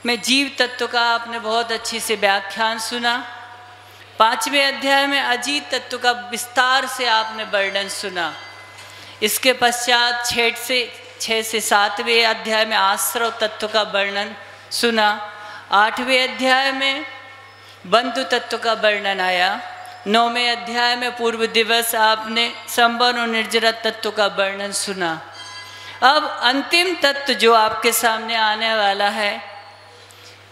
में जीव तत्व का आपने बहुत अच्छे से व्याख्यान सुना। 5वें अध्याय में अजीत तत्व का विस्तार से आपने वर्णन सुना। इसके पश्चात 6 से 7वें अध्याय में आश्रव तत्व का वर्णन सुना। 8वें अध्याय में बंधु तत्व का वर्णन आया। 9वें अध्याय में पूर्व दिवस आपने संबर और निर्जरा तत्व का वर्णन सुना। अब अंतिम तत्व जो आपके सामने आने वाला है,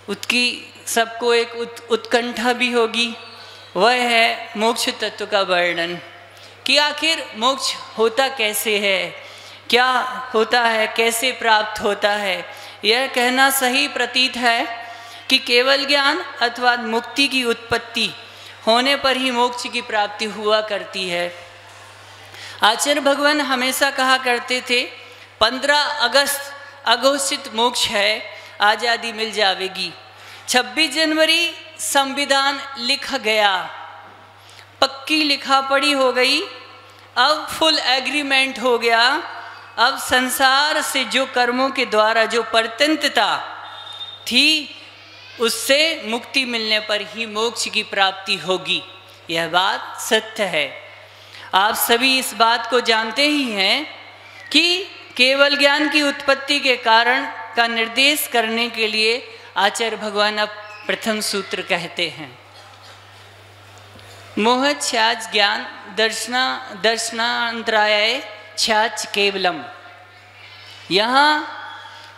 उसकी सबको एक उत्कंठा भी होगी, वह है मोक्ष तत्व का वर्णन कि आखिर मोक्ष होता कैसे है, क्या होता है, कैसे प्राप्त होता है। यह कहना सही प्रतीत है कि केवल ज्ञान अथवा मुक्ति की उत्पत्ति होने पर ही मोक्ष की प्राप्ति हुआ करती है। आचार्य भगवान हमेशा कहा करते थे 15 अगस्त अघोषित मोक्ष है, आज़ादी मिल जाएगी। 26 जनवरी संविधान लिखा गया, पक्की लिखा पढ़ी हो गई, अब फुल एग्रीमेंट हो गया। अब संसार से जो कर्मों के द्वारा जो परतंत्रता थी, उससे मुक्ति मिलने पर ही मोक्ष की प्राप्ति होगी। यह बात सत्य है। आप सभी इस बात को जानते ही हैं कि केवल ज्ञान की उत्पत्ति के कारण का निर्देश करने के लिए आचार्य भगवान अब प्रथम सूत्र कहते हैं, मोह छाच ज्ञान दर्शनांतराय छाच केवलम। यहाँ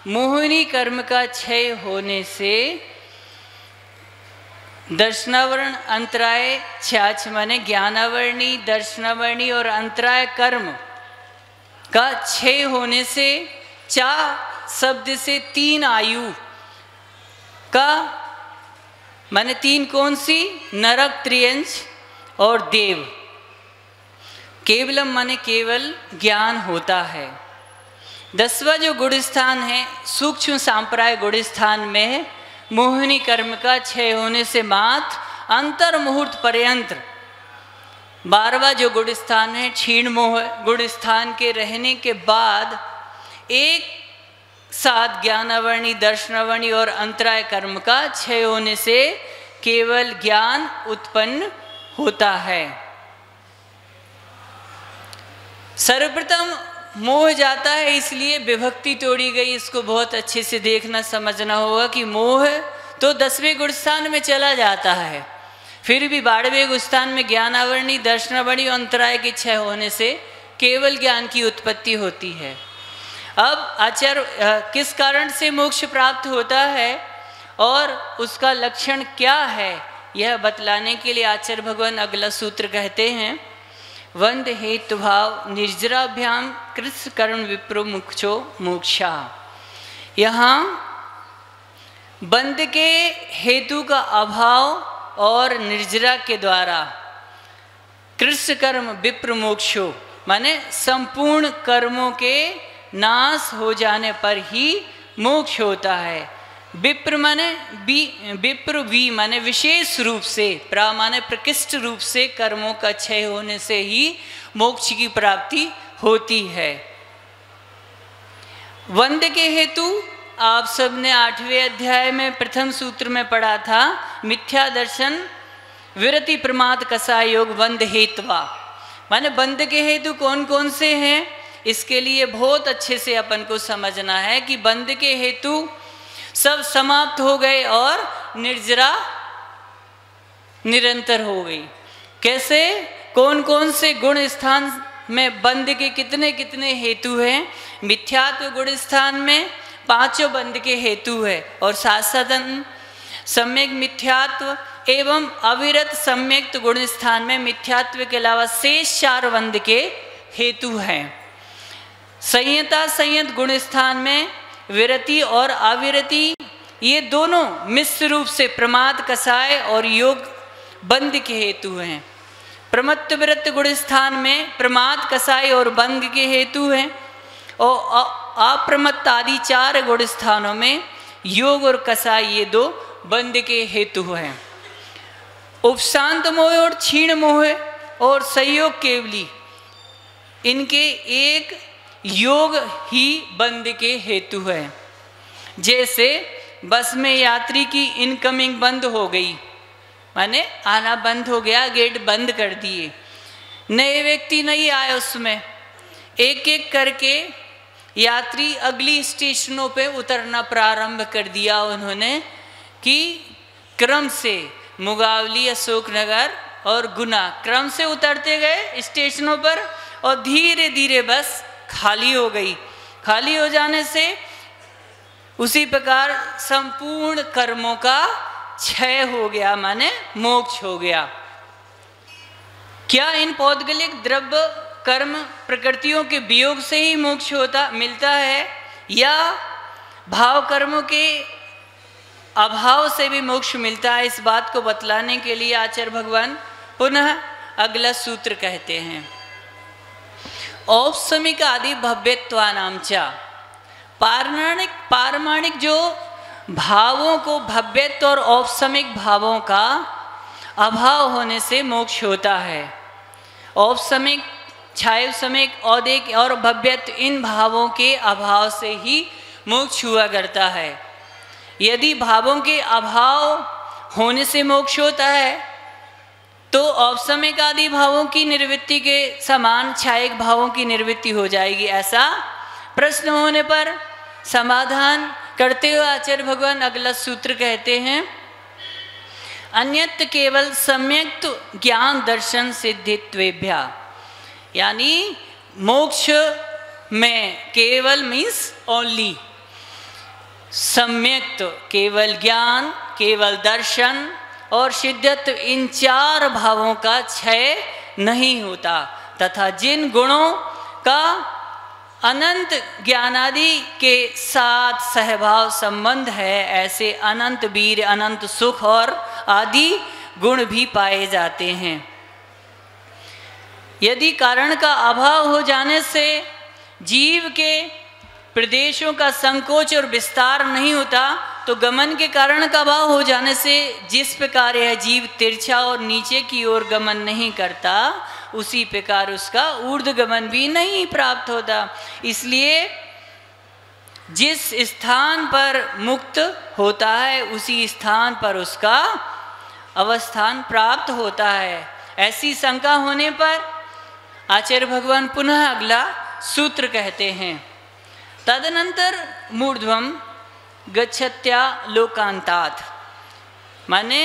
मोहिनी कर्म का क्षय होने से दर्शनावरण अंतराय छाछ माने ज्ञानावरणी, दर्शनावरणी और अंतराय कर्म का क्षय होने से चा शब्द से 3 आयु का माने 3 कौन सी, नरक, त्रियंश और देव। केवलम माने केवल ज्ञान होता है। 10वां जो गुण स्थान है, सूक्ष्म सांप्राय गुण स्थान में मोहिनी कर्म का क्षय होने से मात्र अंतर मुहूर्त पर्यंत 12वां जो गुण स्थान है, क्षीण मोह गुण स्थान के रहने के बाद एक साथ ज्ञानावरणी, दर्शनावरणी और अंतराय कर्म का क्षय होने से केवल ज्ञान उत्पन्न होता है। सर्वप्रथम मोह जाता है, इसलिए विभक्ति तोड़ी गई। इसको बहुत अच्छे से देखना समझना होगा कि मोह तो 10वें गुण स्थान में चला जाता है, फिर भी 12वें गुण स्थान में ज्ञानावरणी, दर्शनावरणी और अंतराय के क्षय होने से केवल ज्ञान की उत्पत्ति होती है। अब आचार्य किस कारण से मोक्ष प्राप्त होता है और उसका लक्षण क्या है, यह बतलाने के लिए आचार्य भगवान अगला सूत्र कहते हैं, वंद हेतु भाव निर्जराभ्याम कृष्ण कर्म विप्रो मुक्षो मोक्षा। यहाँ बंद के हेतु का अभाव और निर्जरा के द्वारा कृष्ण कर्म विप्र मोक्षो माने संपूर्ण कर्मों के नाश हो जाने पर ही मोक्ष होता है। विप्र माने विप्र वी माने विशेष रूप से, प्रा माने प्रकृष्ट रूप से कर्मों का क्षय होने से ही मोक्ष की प्राप्ति होती है। वंद के हेतु आप सबने 8वें अध्याय में प्रथम सूत्र में पढ़ा था, मिथ्या दर्शन विरति प्रमाद कसा योग वंद हेतवा माने बंद के हेतु कौन कौन से हैं, इसके लिए बहुत अच्छे से अपन को समझना है कि बंद के हेतु सब समाप्त हो गए और निर्जरा निरंतर हो गई। कैसे, कौन कौन से गुण स्थान में बंद के कितने कितने हेतु हैं। मिथ्यात्व गुण स्थान में 5 बंद के हेतु है और साधन सम्यक मिथ्यात्व एवं अविरत सम्यक गुण स्थान में मिथ्यात्व के अलावा शेष 4 बंद के हेतु हैं। संयता संयत गुण स्थान में विरति और अविरति ये दोनों मिश्र रूप से प्रमाद कसाय और योग बंध के हेतु हैं। प्रमत्त व्रत गुण स्थान में प्रमाद कसाय और बंध के हेतु हैं और अप्रमत्त आदि 4 गुण स्थानों में योग और कसाय ये 2 बंध के हेतु हैं। उपशांत मोह और क्षीण मोह और संयोग केवली इनके एक योग ही बंध के हेतु है। जैसे बस में यात्री की इनकमिंग बंद हो गई, माने आना बंद हो गया, गेट बंद कर दिए, नए व्यक्ति नहीं आए, उसमें एक एक करके यात्री अगली स्टेशनों पे उतरना प्रारंभ कर दिया उन्होंने कि क्रम से मुगावली, अशोकनगर और गुना क्रम से उतरते गए स्टेशनों पर और धीरे धीरे बस खाली हो गई। खाली हो जाने से उसी प्रकार संपूर्ण कर्मों का क्षय हो गया, माने मोक्ष हो गया। क्या इन पौद्गलिक द्रव्य कर्म प्रकृतियों के वियोग से ही मोक्ष मिलता है या भाव कर्मों के अभाव से भी मोक्ष मिलता है? इस बात को बतलाने के लिए आचार्य भगवान पुनः अगला सूत्र कहते हैं, औपसमिक आदि भव्यत्वानाम च। पारमाणिक जो भावों को भव्यत्व और औपसमिक भावों का अभाव होने से मोक्ष होता है। औपसमिक, छायोसमिक, औदिक और भव्यत्व इन भावों के अभाव से ही मोक्ष हुआ करता है। यदि भावों के अभाव होने से मोक्ष होता है तो औपसमिक आदि भावों की निर्वृत्ति के समान छायिक भावों की निर्वृत्ति हो जाएगी। ऐसा प्रश्न होने पर समाधान करते हुए आचार्य भगवान अगला सूत्र कहते हैं, अन्यत्र केवल सम्यक ज्ञान दर्शन सिद्धित्वेभ्या। यानी मोक्ष में केवल मीन्स ओनली, सम्यक केवल ज्ञान, केवल दर्शन और सिद्धत्व इन 4 भावों का क्षय नहीं होता तथा जिन गुणों का अनंत ज्ञानादि के साथ सहभाव संबंध है ऐसे अनंत वीर, अनंत सुख और आदि गुण भी पाए जाते हैं। यदि कारण का अभाव हो जाने से जीव के प्रदेशों का संकोच और विस्तार नहीं होता तो गमन के कारण का अभाव हो जाने से जिस प्रकार यह जीव तिरछा और नीचे की ओर गमन नहीं करता उसी प्रकार उसका ऊर्ध्व गमन भी नहीं प्राप्त होता। इसलिए जिस स्थान पर मुक्त होता है उसी स्थान पर उसका अवस्थान प्राप्त होता है। ऐसी शंका होने पर आचार्य भगवान पुनः अगला सूत्र कहते हैं, तदनंतर मूर्ध्वम गच्छत्या लोकांतात। माने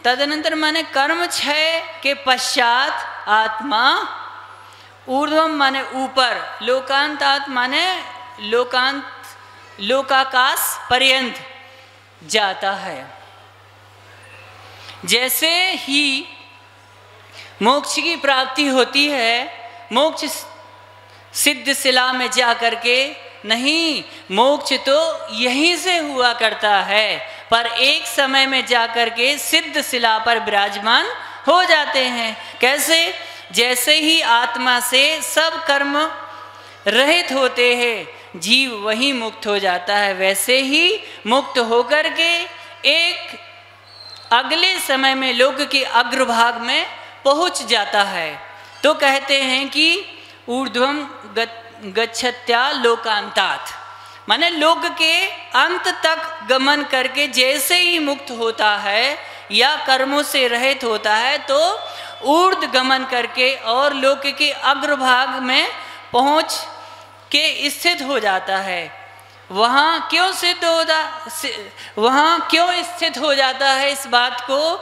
तदनंतर माने कर्म क्षय के पश्चात आत्मा ऊर्ध्वम माने ऊपर, लोकांतात माने लोकाकाश पर्यंत जाता है। जैसे ही मोक्ष की प्राप्ति होती है, मोक्ष सिद्ध शिला में जा करके नहीं, मोक्ष तो यहीं से हुआ करता है, पर एक समय में जा करके सिद्ध शिला पर विराजमान हो जाते हैं। कैसे? जैसे ही आत्मा से सब कर्म रहित होते हैं जीव वही मुक्त हो जाता है, वैसे ही मुक्त होकर के एक अगले समय में लोक के अग्रभाग में पहुंच जाता है। तो कहते हैं कि ऊर्ध्वम गच्छत्या लोकांतात, माने लोक के अंत तक गमन करके जैसे ही मुक्त होता है या कर्मों से रहित होता है तो ऊर्ध्व गमन करके और लोक के अग्रभाग में पहुंच के स्थित हो जाता है। वहाँ क्यों स्थित हो जाता है, इस बात को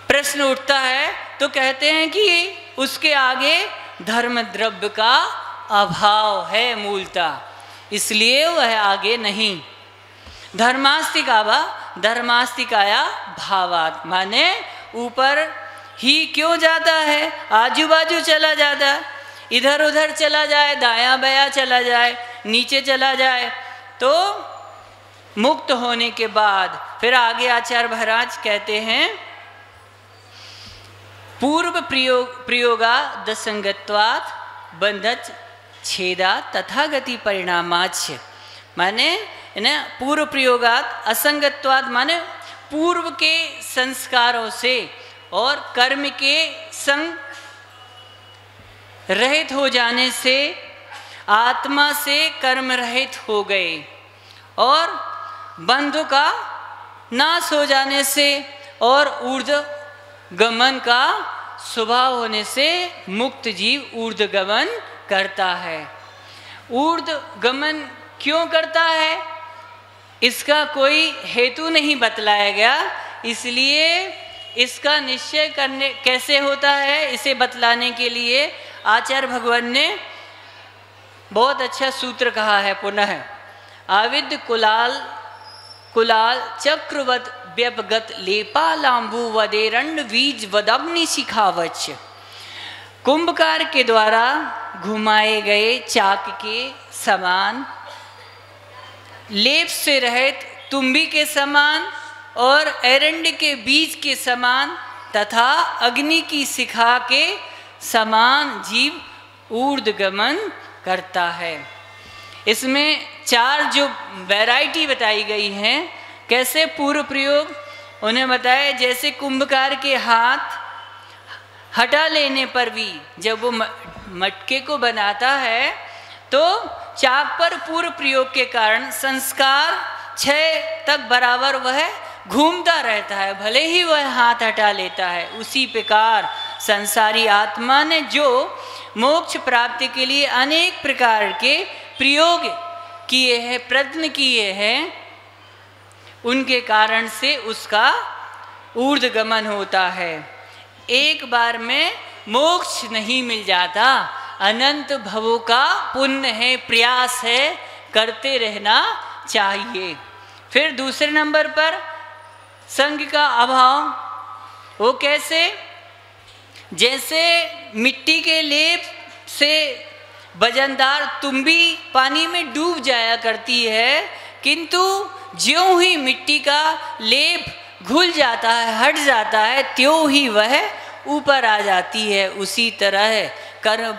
प्रश्न उठता है। तो कहते हैं कि उसके आगे धर्म द्रव्य का अभाव है मूलतः, इसलिए वह आगे नहीं। धर्मास्तिकाया भावात्, माने ऊपर ही क्यों जाता है, आजू बाजू चला जाता, इधर उधर चला जाए, दायां बायां चला जाए, नीचे चला जाए, तो मुक्त होने के बाद फिर आगे आचार्य महाराज कहते हैं, पूर्व प्रयोगा दसंगत्वात् बंधत छेदा तथा गति परिणामाच्य। माने ना पूर्व प्रयोगात असंगत्वाद माने पूर्व के संस्कारों से और कर्म के संग रहित हो जाने से आत्मा से कर्म रहित हो गए और बंधु का नाश हो जाने से और ऊर्ध गमन का स्वभाव होने से मुक्त जीव ऊर्ध गमन करता है। ऊर्ध गमन क्यों करता है इसका कोई हेतु नहीं बतलाया गया, इसलिए इसका निश्चय करने कैसे होता है इसे बतलाने के लिए आचार्य भगवान ने बहुत अच्छा सूत्र कहा है। पुनः आविद कुलाल चक्रवत व्यपगत लेपालांबु वदेरंड बीज वदग्नि शिखावच। कुंभकार के द्वारा घुमाए गए चाक के समान, लेप से रहित तुम्बी के समान और एरंड के बीज के समान तथा अग्नि की शिखा के समान जीव ऊर्ध गमन करता है। इसमें 4 जो वैरायटी बताई गई हैं, कैसे पूर्व प्रयोग उन्हें बताया। जैसे कुंभकार के हाथ हटा लेने पर भी जब वो मटके को बनाता है तो चाक पर पूर्व प्रयोग के कारण संस्कार 6 तक बराबर वह घूमता रहता है, भले ही वह हाथ हटा लेता है। उसी प्रकार संसारी आत्मा ने जो मोक्ष प्राप्ति के लिए अनेक प्रकार के प्रयोग किए हैं, प्रयत्न किए हैं, उनके कारण से उसका ऊर्ध्व गमन होता है। एक बार में मोक्ष नहीं मिल जाता, अनंत भवों का पुण्य है, प्रयास है, करते रहना चाहिए। फिर दूसरे नंबर पर संग का अभाव, वो कैसे? जैसे मिट्टी के लेप से वजनदार तुम्बी पानी में डूब जाया करती है, किंतु ज्यों ही मिट्टी का लेप घुल जाता है, हट जाता है, त्यों ही वह ऊपर आ जाती है। उसी तरह कर्म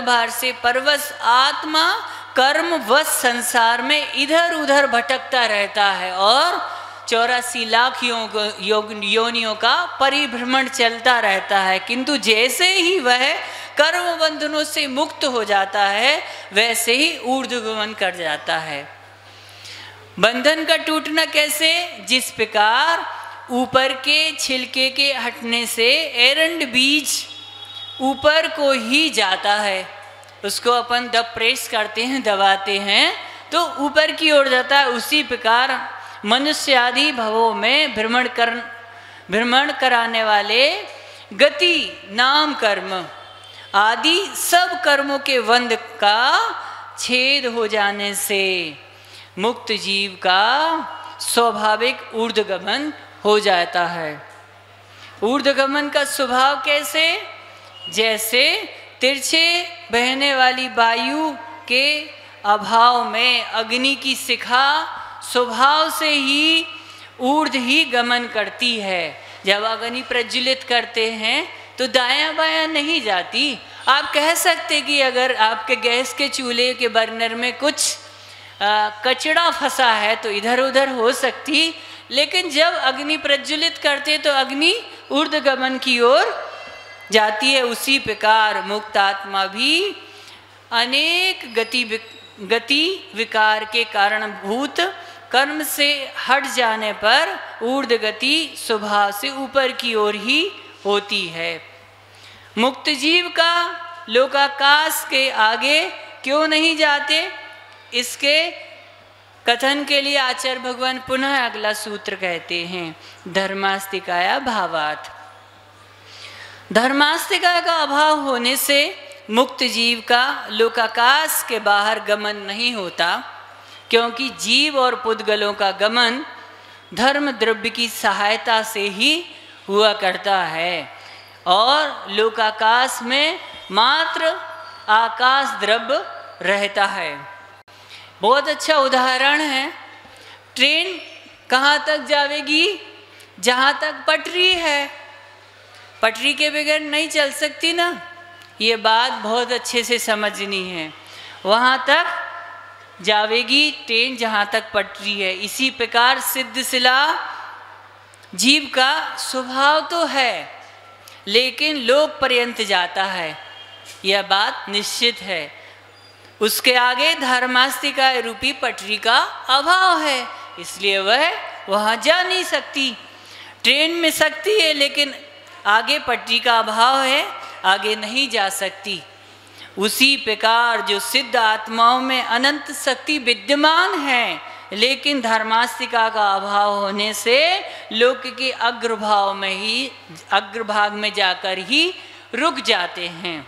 भार से परवश आत्मा कर्मवश संसार में इधर उधर भटकता रहता है और 84 लाख योनियों का परिभ्रमण चलता रहता है, किंतु जैसे ही वह कर्म बंधनों से मुक्त हो जाता है वैसे ही ऊर्ध्वगमन कर जाता है। बंधन का टूटना कैसे? जिस प्रकार ऊपर के छिलके के हटने से एरंड बीज ऊपर को ही जाता है, उसको अपन प्रेस करते हैं, दबाते हैं तो ऊपर की ओर जाता है। उसी प्रकार मनुष्य आदि भवों में भ्रमण कराने वाले गति नाम कर्म आदि सब कर्मों के बंध का छेद हो जाने से मुक्त जीव का स्वाभाविक ऊर्ध्वगमन हो जाता है। ऊर्ध्वगमन का स्वभाव कैसे? जैसे तिरछे बहने वाली वायु के अभाव में अग्नि की शिखा स्वभाव से ही ऊर्ध्व ही गमन करती है। जब अग्नि प्रज्वलित करते हैं तो दायां बायां नहीं जाती। आप कह सकते कि अगर आपके गैस के चूल्हे के बर्नर में कुछ कचड़ा फंसा है तो इधर उधर हो सकती, लेकिन जब अग्नि प्रज्वलित करते तो अग्नि ऊर्ध्व गमन की ओर जाती है। उसी प्रकार मुक्त आत्मा भी अनेक गति विकार के कारणभूत कर्म से हट जाने पर ऊर्ध्व गति स्वभाव से ऊपर की ओर ही होती है। मुक्त जीव का लोकाकाश के आगे क्यों नहीं जाते, इसके कथन के लिए आचार्य भगवान पुनः अगला सूत्र कहते हैं, धर्मास्तिकाया भावात्। धर्मास्तिका का अभाव होने से मुक्त जीव का लोकाकाश के बाहर गमन नहीं होता, क्योंकि जीव और पुद्गलों का गमन धर्म द्रव्य की सहायता से ही हुआ करता है और लोकाकाश में मात्र आकाश द्रव्य रहता है। बहुत अच्छा उदाहरण है। ट्रेन कहाँ तक जाएगी? जहाँ तक पटरी है, पटरी के बगैर नहीं चल सकती ना, ये बात बहुत अच्छे से समझनी है। वहाँ तक जाएगी ट्रेन जहाँ तक पटरी है। इसी प्रकार सिद्धशिला जीव का स्वभाव तो है, लेकिन लोक पर्यंत जाता है, यह बात निश्चित है। उसके आगे धर्मास्तिका रूपी पटरी का अभाव है, इसलिए वह वहाँ जा नहीं सकती। ट्रेन में सकती है, लेकिन आगे पटरी का अभाव है, आगे नहीं जा सकती। उसी प्रकार जो सिद्ध आत्माओं में अनंत शक्ति विद्यमान है, लेकिन धर्मास्तिका का अभाव होने से लोक के अग्रभाग में जाकर ही रुक जाते हैं।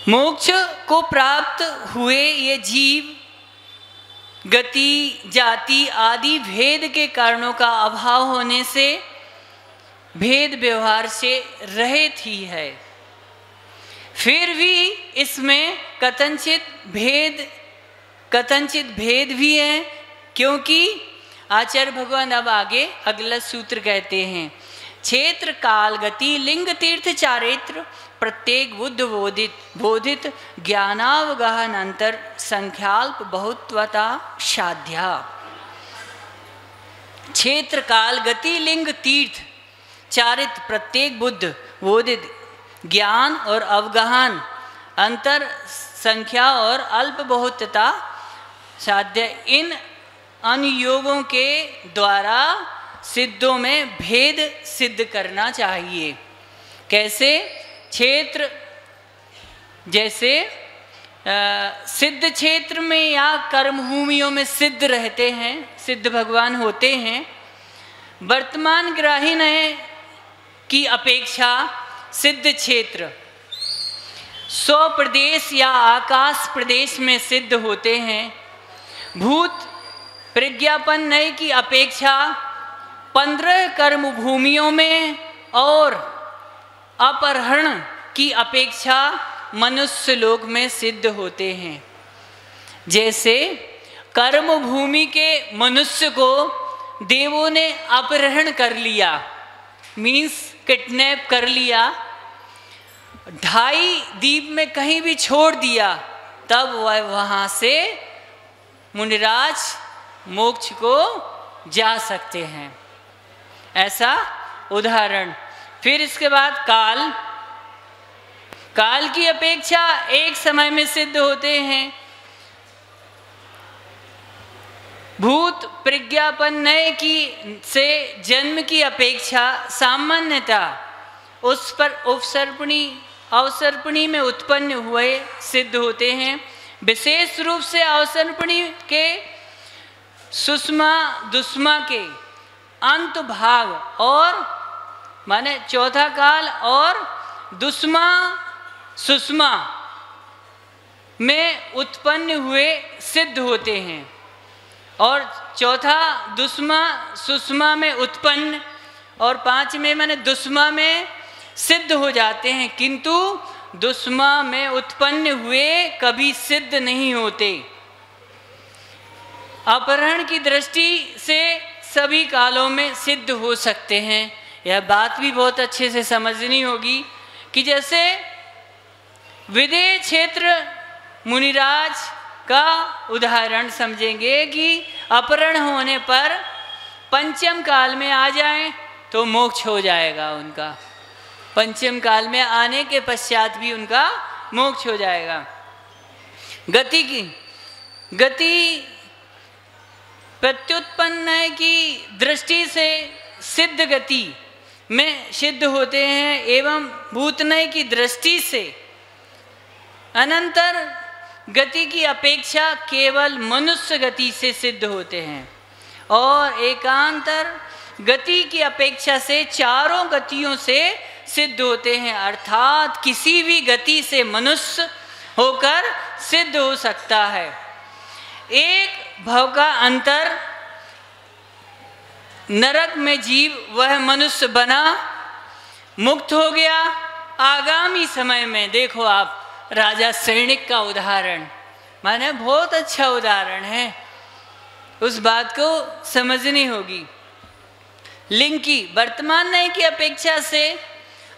मोक्ष को प्राप्त हुए ये जीव गति, जाति आदि भेद के कारणों का अभाव होने से भेद व्यवहार से रहित ही है। फिर भी इसमें कथनचित भेद भी है, क्योंकि आचार्य भगवान अब आगे अगला सूत्र कहते हैं, क्षेत्र काल गति लिंग तीर्थ चारित्र प्रत्येक बुद्ध बोधित ज्ञानावगाहन अंतर संख्याल्प बहुत्वता साध्या। क्षेत्र काल गति लिंग तीर्थ चारित्र प्रत्येक बुद्ध बोधित ज्ञान और अवगाहन अंतर संख्या और अल्प बहुत्वता साध्य, इन अनुयोगों के द्वारा सिद्धों में भेद सिद्ध करना चाहिए। कैसे? क्षेत्र जैसे सिद्ध क्षेत्र में या कर्मभूमियों में सिद्ध रहते हैं, सिद्ध भगवान होते हैं। वर्तमान ग्राहीण की अपेक्षा सिद्ध क्षेत्र 100 प्रदेश या आकाश प्रदेश में सिद्ध होते हैं। भूत प्रज्ञापन नय की अपेक्षा 15 कर्म भूमियों में और अपहरण की अपेक्षा मनुष्य लोक में सिद्ध होते हैं। जैसे कर्म भूमि के मनुष्य को देवों ने अपहरण कर लिया, मीन्स किडनैप कर लिया, 2.5 द्वीप में कहीं भी छोड़ दिया, तब वह वहाँ से मुनिराज मोक्ष को जा सकते हैं। ऐसा उदाहरण। फिर इसके बाद काल की अपेक्षा एक समय में सिद्ध होते हैं। भूत प्रज्ञापन नय की से जन्म की अपेक्षा सामान्यता उस पर अवसर्पणी में उत्पन्न हुए सिद्ध होते हैं। विशेष रूप से अवसर्पणी के सुषमा दुष्मा के अंत भाग और माने चौथा काल और दुष्मा सुषमा में उत्पन्न हुए सिद्ध होते हैं, और चौथा दुष्मा सुषमा में उत्पन्न और 5वें माने दुष्मा में सिद्ध हो जाते हैं, किंतु दुष्मा में उत्पन्न हुए कभी सिद्ध नहीं होते। अपहरण की दृष्टि से सभी कालों में सिद्ध हो सकते हैं। यह बात भी बहुत अच्छे से समझनी होगी कि जैसे विदेह क्षेत्र मुनिराज का उदाहरण समझेंगे कि अपहरण होने पर 5म काल में आ जाएं तो मोक्ष हो जाएगा उनका। 5म काल में आने के पश्चात भी उनका मोक्ष हो जाएगा। गति प्रत्युत्पन्न की दृष्टि से सिद्ध गति में सिद्ध होते हैं, एवं भूतनय की दृष्टि से अनंतर गति की अपेक्षा केवल मनुष्य गति से सिद्ध होते हैं, और एकांतर गति की अपेक्षा से चारों गतियों से सिद्ध होते हैं। अर्थात किसी भी गति से मनुष्य होकर सिद्ध हो सकता है। एक भव का अंतर नरक में जीव वह मनुष्य बना, मुक्त हो गया, आगामी समय में देखो आप राजा सैनिक का उदाहरण, माने बहुत अच्छा उदाहरण है, उस बात को समझनी होगी। लिंग की वर्तमान नय की अपेक्षा से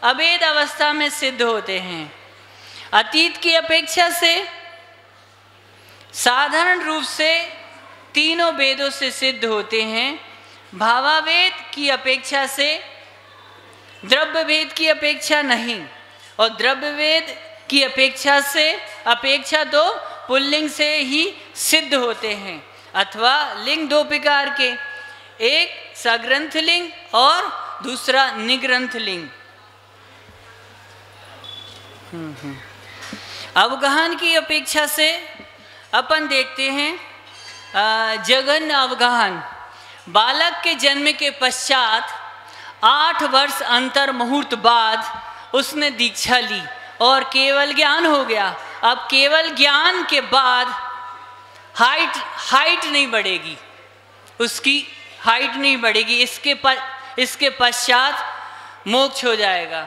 अभेद अवस्था में सिद्ध होते हैं, अतीत की अपेक्षा से साधारण रूप से तीनों वेदों से सिद्ध होते हैं, भावावेद की अपेक्षा से द्रव्य वेद की अपेक्षा नहीं, और द्रव्य वेद की अपेक्षा तो पुल्लिंग से ही सिद्ध होते हैं, अथवा लिंग दो प्रकार के, एक सग्रंथ लिंग और दूसरा निग्रंथ लिंग। अवगाहन की अपेक्षा से अपन देखते हैं जघन्य अवगाहन। बालक के जन्म के पश्चात 8 वर्ष अंतर मुहूर्त बाद उसने दीक्षा ली और केवल ज्ञान हो गया। अब केवल ज्ञान के बाद हाइट नहीं बढ़ेगी, उसकी हाइट नहीं बढ़ेगी, इसके पश्चात मोक्ष हो जाएगा।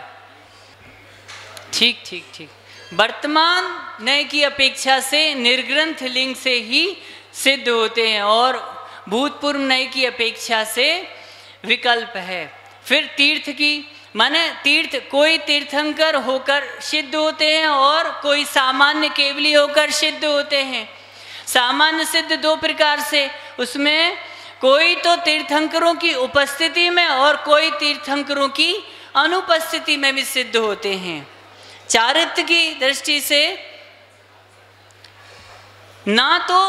ठीक ठीक ठीक। वर्तमान नय की अपेक्षा से निर्ग्रंथ लिंग से ही सिद्ध होते हैं और भूतपूर्व नय की अपेक्षा से विकल्प है। फिर तीर्थ की, माने तीर्थ कोई तीर्थंकर होकर सिद्ध होते हैं और कोई सामान्य केवली होकर सिद्ध होते हैं। सामान्य सिद्ध दो प्रकार से, उसमें कोई तो तीर्थंकरों की उपस्थिति में और कोई तीर्थंकरों की अनुपस्थिति में भी सिद्ध होते हैं। चारित्र की दृष्टि से ना तो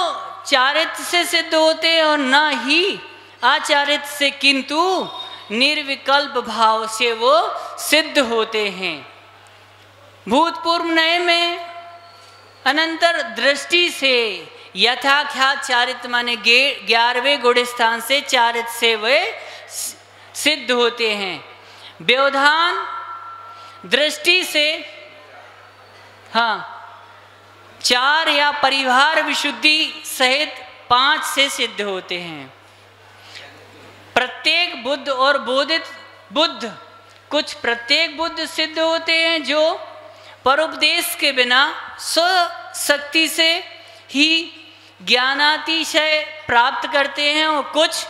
चारित्र से सिद्ध होते हैं और ना ही आचारित्र से, किंतु निर्विकल्प भाव से वो सिद्ध होते हैं। भूतपूर्व नय में अनंतर दृष्टि से यथाख्यात चारित्र माने 11वें गुण स्थान से चारित्र से वे सिद्ध होते हैं। व्यवधान दृष्टि से 4 या परिवार विशुद्धि सहित 5 से सिद्ध होते हैं। प्रत्येक बुद्ध और बोधित बुद्ध, कुछ प्रत्येक बुद्ध सिद्ध होते हैं जो परोपदेश के बिना स्वशक्ति से ही ज्ञानातिशय प्राप्त करते हैं, और कुछ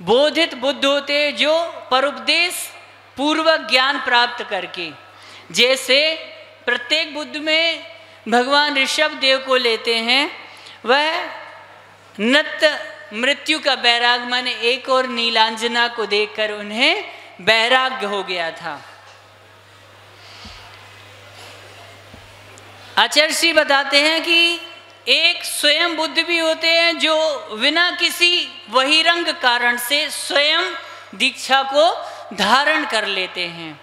बोधित बुद्ध होते हैं जो परोपदेश पूर्वक ज्ञान प्राप्त करके, जैसे प्रत्येक बुद्ध में भगवान ऋषभ देव को लेते हैं, वह नत मृत्यु का वैराग माने एक और नीलांजना को देखकर उन्हें वैराग्य हो गया था। आचार्य श्री बताते हैं कि एक स्वयं बुद्ध भी होते हैं जो बिना किसी बहिरंग कारण से स्वयं दीक्षा को धारण कर लेते हैं।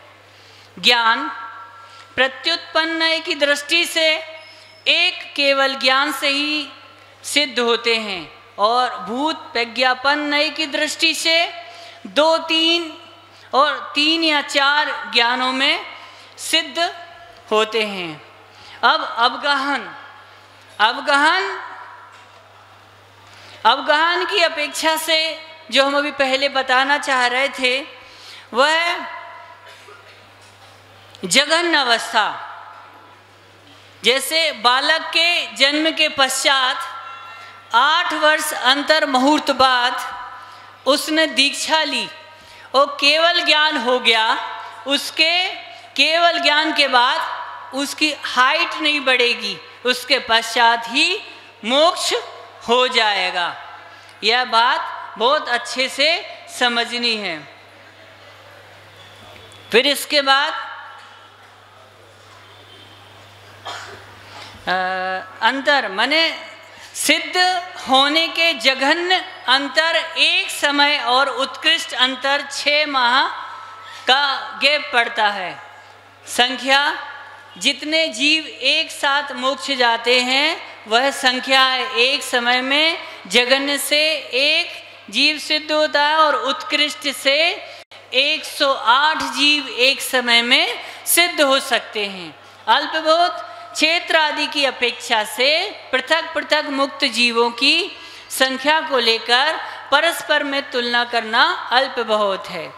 ज्ञान प्रत्युत्पन्न नय की दृष्टि से एक केवल ज्ञान से ही सिद्ध होते हैं और भूत प्रज्ञापन नय की दृष्टि से 2, 3 और 3 या 4 ज्ञानों में सिद्ध होते हैं। अब अवगाहन की अपेक्षा से जो हम अभी पहले बताना चाह रहे थे वह जघन्य अवस्था, जैसे बालक के जन्म के पश्चात 8 वर्ष अंतर मुहूर्त बाद उसने दीक्षा ली और केवल ज्ञान हो गया। उसके केवल ज्ञान के बाद उसकी हाइट नहीं बढ़ेगी, उसके पश्चात ही मोक्ष हो जाएगा। यह बात बहुत अच्छे से समझनी है। फिर इसके बाद अंतर माने सिद्ध होने के जघन्य अंतर, एक समय और उत्कृष्ट अंतर 6 माह का गैप पड़ता है। संख्या जितने जीव एक साथ मोक्ष जाते हैं वह संख्या है। एक समय में जघन्य से एक जीव सिद्ध होता है और उत्कृष्ट से 108 जीव एक समय में सिद्ध हो सकते हैं। अल्प बहुत क्षेत्र आदि की अपेक्षा से पृथक पृथक मुक्त जीवों की संख्या को लेकर परस्पर में तुलना करना अल्प बहुत है।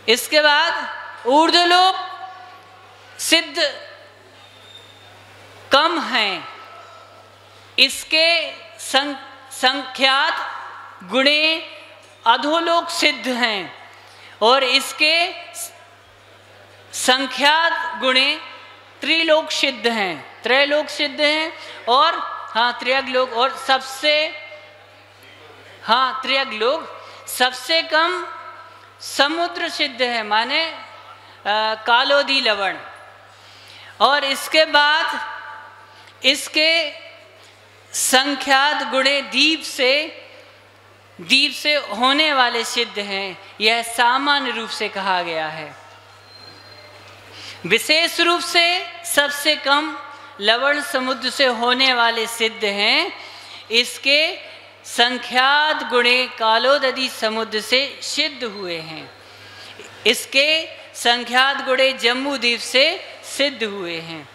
इसके बाद ऊर्ध्वलोक सिद्ध कम हैं, इसके संख्यात गुणे अधोलोक सिद्ध हैं और इसके संख्यात गुणे त्रिलोक सिद्ध हैं, त्रैलोक सिद्ध हैं और त्रियगलोक और सबसे त्रियगलोक सबसे कम समुद्र सिद्ध है, माने कालोदी लवण। और इसके बाद इसके संख्यात गुणे दीप से होने वाले सिद्ध हैं, यह सामान्य रूप से कहा गया है। विशेष रूप से सबसे कम लवण समुद्र से होने वाले सिद्ध हैं, इसके संख्यात गुणे कालोदधी समुद्र से सिद्ध हुए हैं, इसके संख्यात गुणे जम्बू द्वीप से सिद्ध हुए हैं।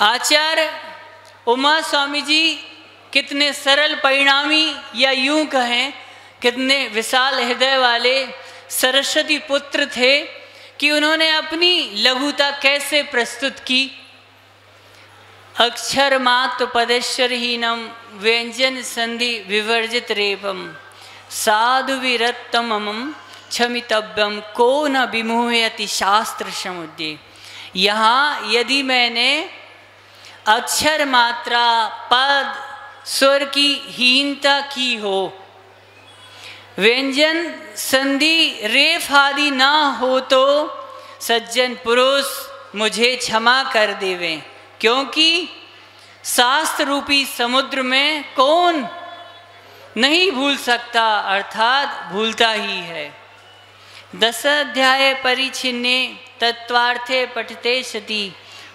आचार्य उमा स्वामी जी कितने सरल परिणामी या यूं कहें कितने विशाल हृदय वाले सरस्वती पुत्र थे कि उन्होंने अपनी लघुता कैसे प्रस्तुत की। अक्षर मात्र पदेश्वरहीनम व्यंजन संधि विवर्जित रेपम साधु विरत्तमम क्षमितव्यम को न विमोहयति शास्त्र समुद्ये। यहाँ यदि मैंने अक्षर मात्रा पद स्वर की हीनता की हो, व्यंजन संधि रेफ आदि ना हो तो सज्जन पुरुष मुझे क्षमा कर देवें, क्योंकि शास्त्र रूपी समुद्र में कौन नहीं भूल सकता, अर्थात भूलता ही है। 10 अध्याय परिच्छिन्ने तत्वार्थे पठते सति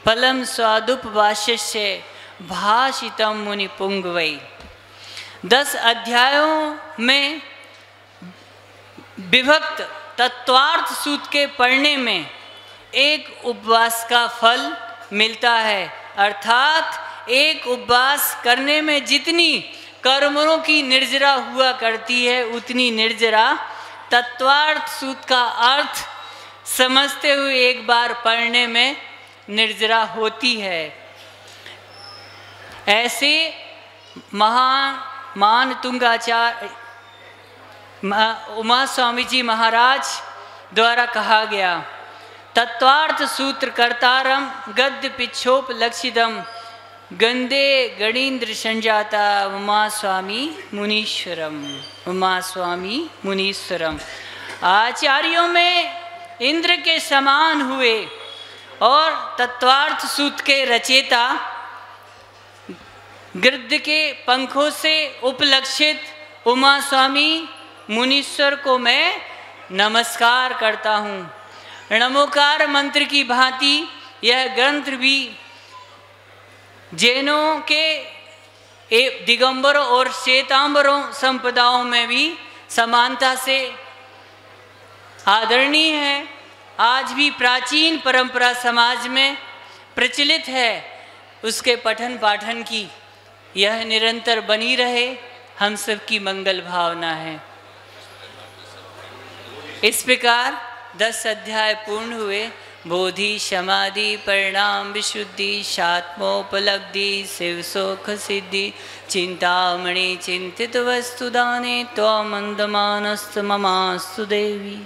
फलम स्वादुपवासस्य भाषितम मुनि पुंगवै। 10 अध्यायों में विभक्त तत्वार्थ सूत्र के पढ़ने में एक उपवास का फल मिलता है, अर्थात एक उपवास करने में जितनी कर्मों की निर्जरा हुआ करती है उतनी निर्जरा तत्वार्थ सूत्र का अर्थ समझते हुए एक बार पढ़ने में निर्जरा होती है। ऐसे महान तुंगाचार्य उमा स्वामी जी महाराज द्वारा कहा गया, तत्वार्थ सूत्र कर्तारम गद्य पिछोप लक्षितम गंदे गणीन्द्र संजाता उमा स्वामी मुनीश्वरम, उमा स्वामी मुनीश्वरम। आचार्यों में इंद्र के समान हुए और तत्वार्थ सूत्र के रचयिता गिद्ध के पंखों से उपलक्षित उमा स्वामी मुनीश्वर को मैं नमस्कार करता हूँ। नमोकार मंत्र की भांति यह ग्रंथ भी जैनों के दिगंबरों और श्वेतांबरों संप्रदायों में भी समानता से आदरणीय है। आज भी प्राचीन परंपरा समाज में प्रचलित है, उसके पठन पाठन की यह निरंतर बनी रहे, हम सब की मंगल भावना है। इस प्रकार 10 अध्याय पूर्ण हुए। बोधि समाधि परिणाम विशुद्धि शात्मोपलब्धि शिव सुख सिद्धि चिंतामणि चिंतित वस्तुदाने त्वमंदमानस्तु ममास्तु देवी।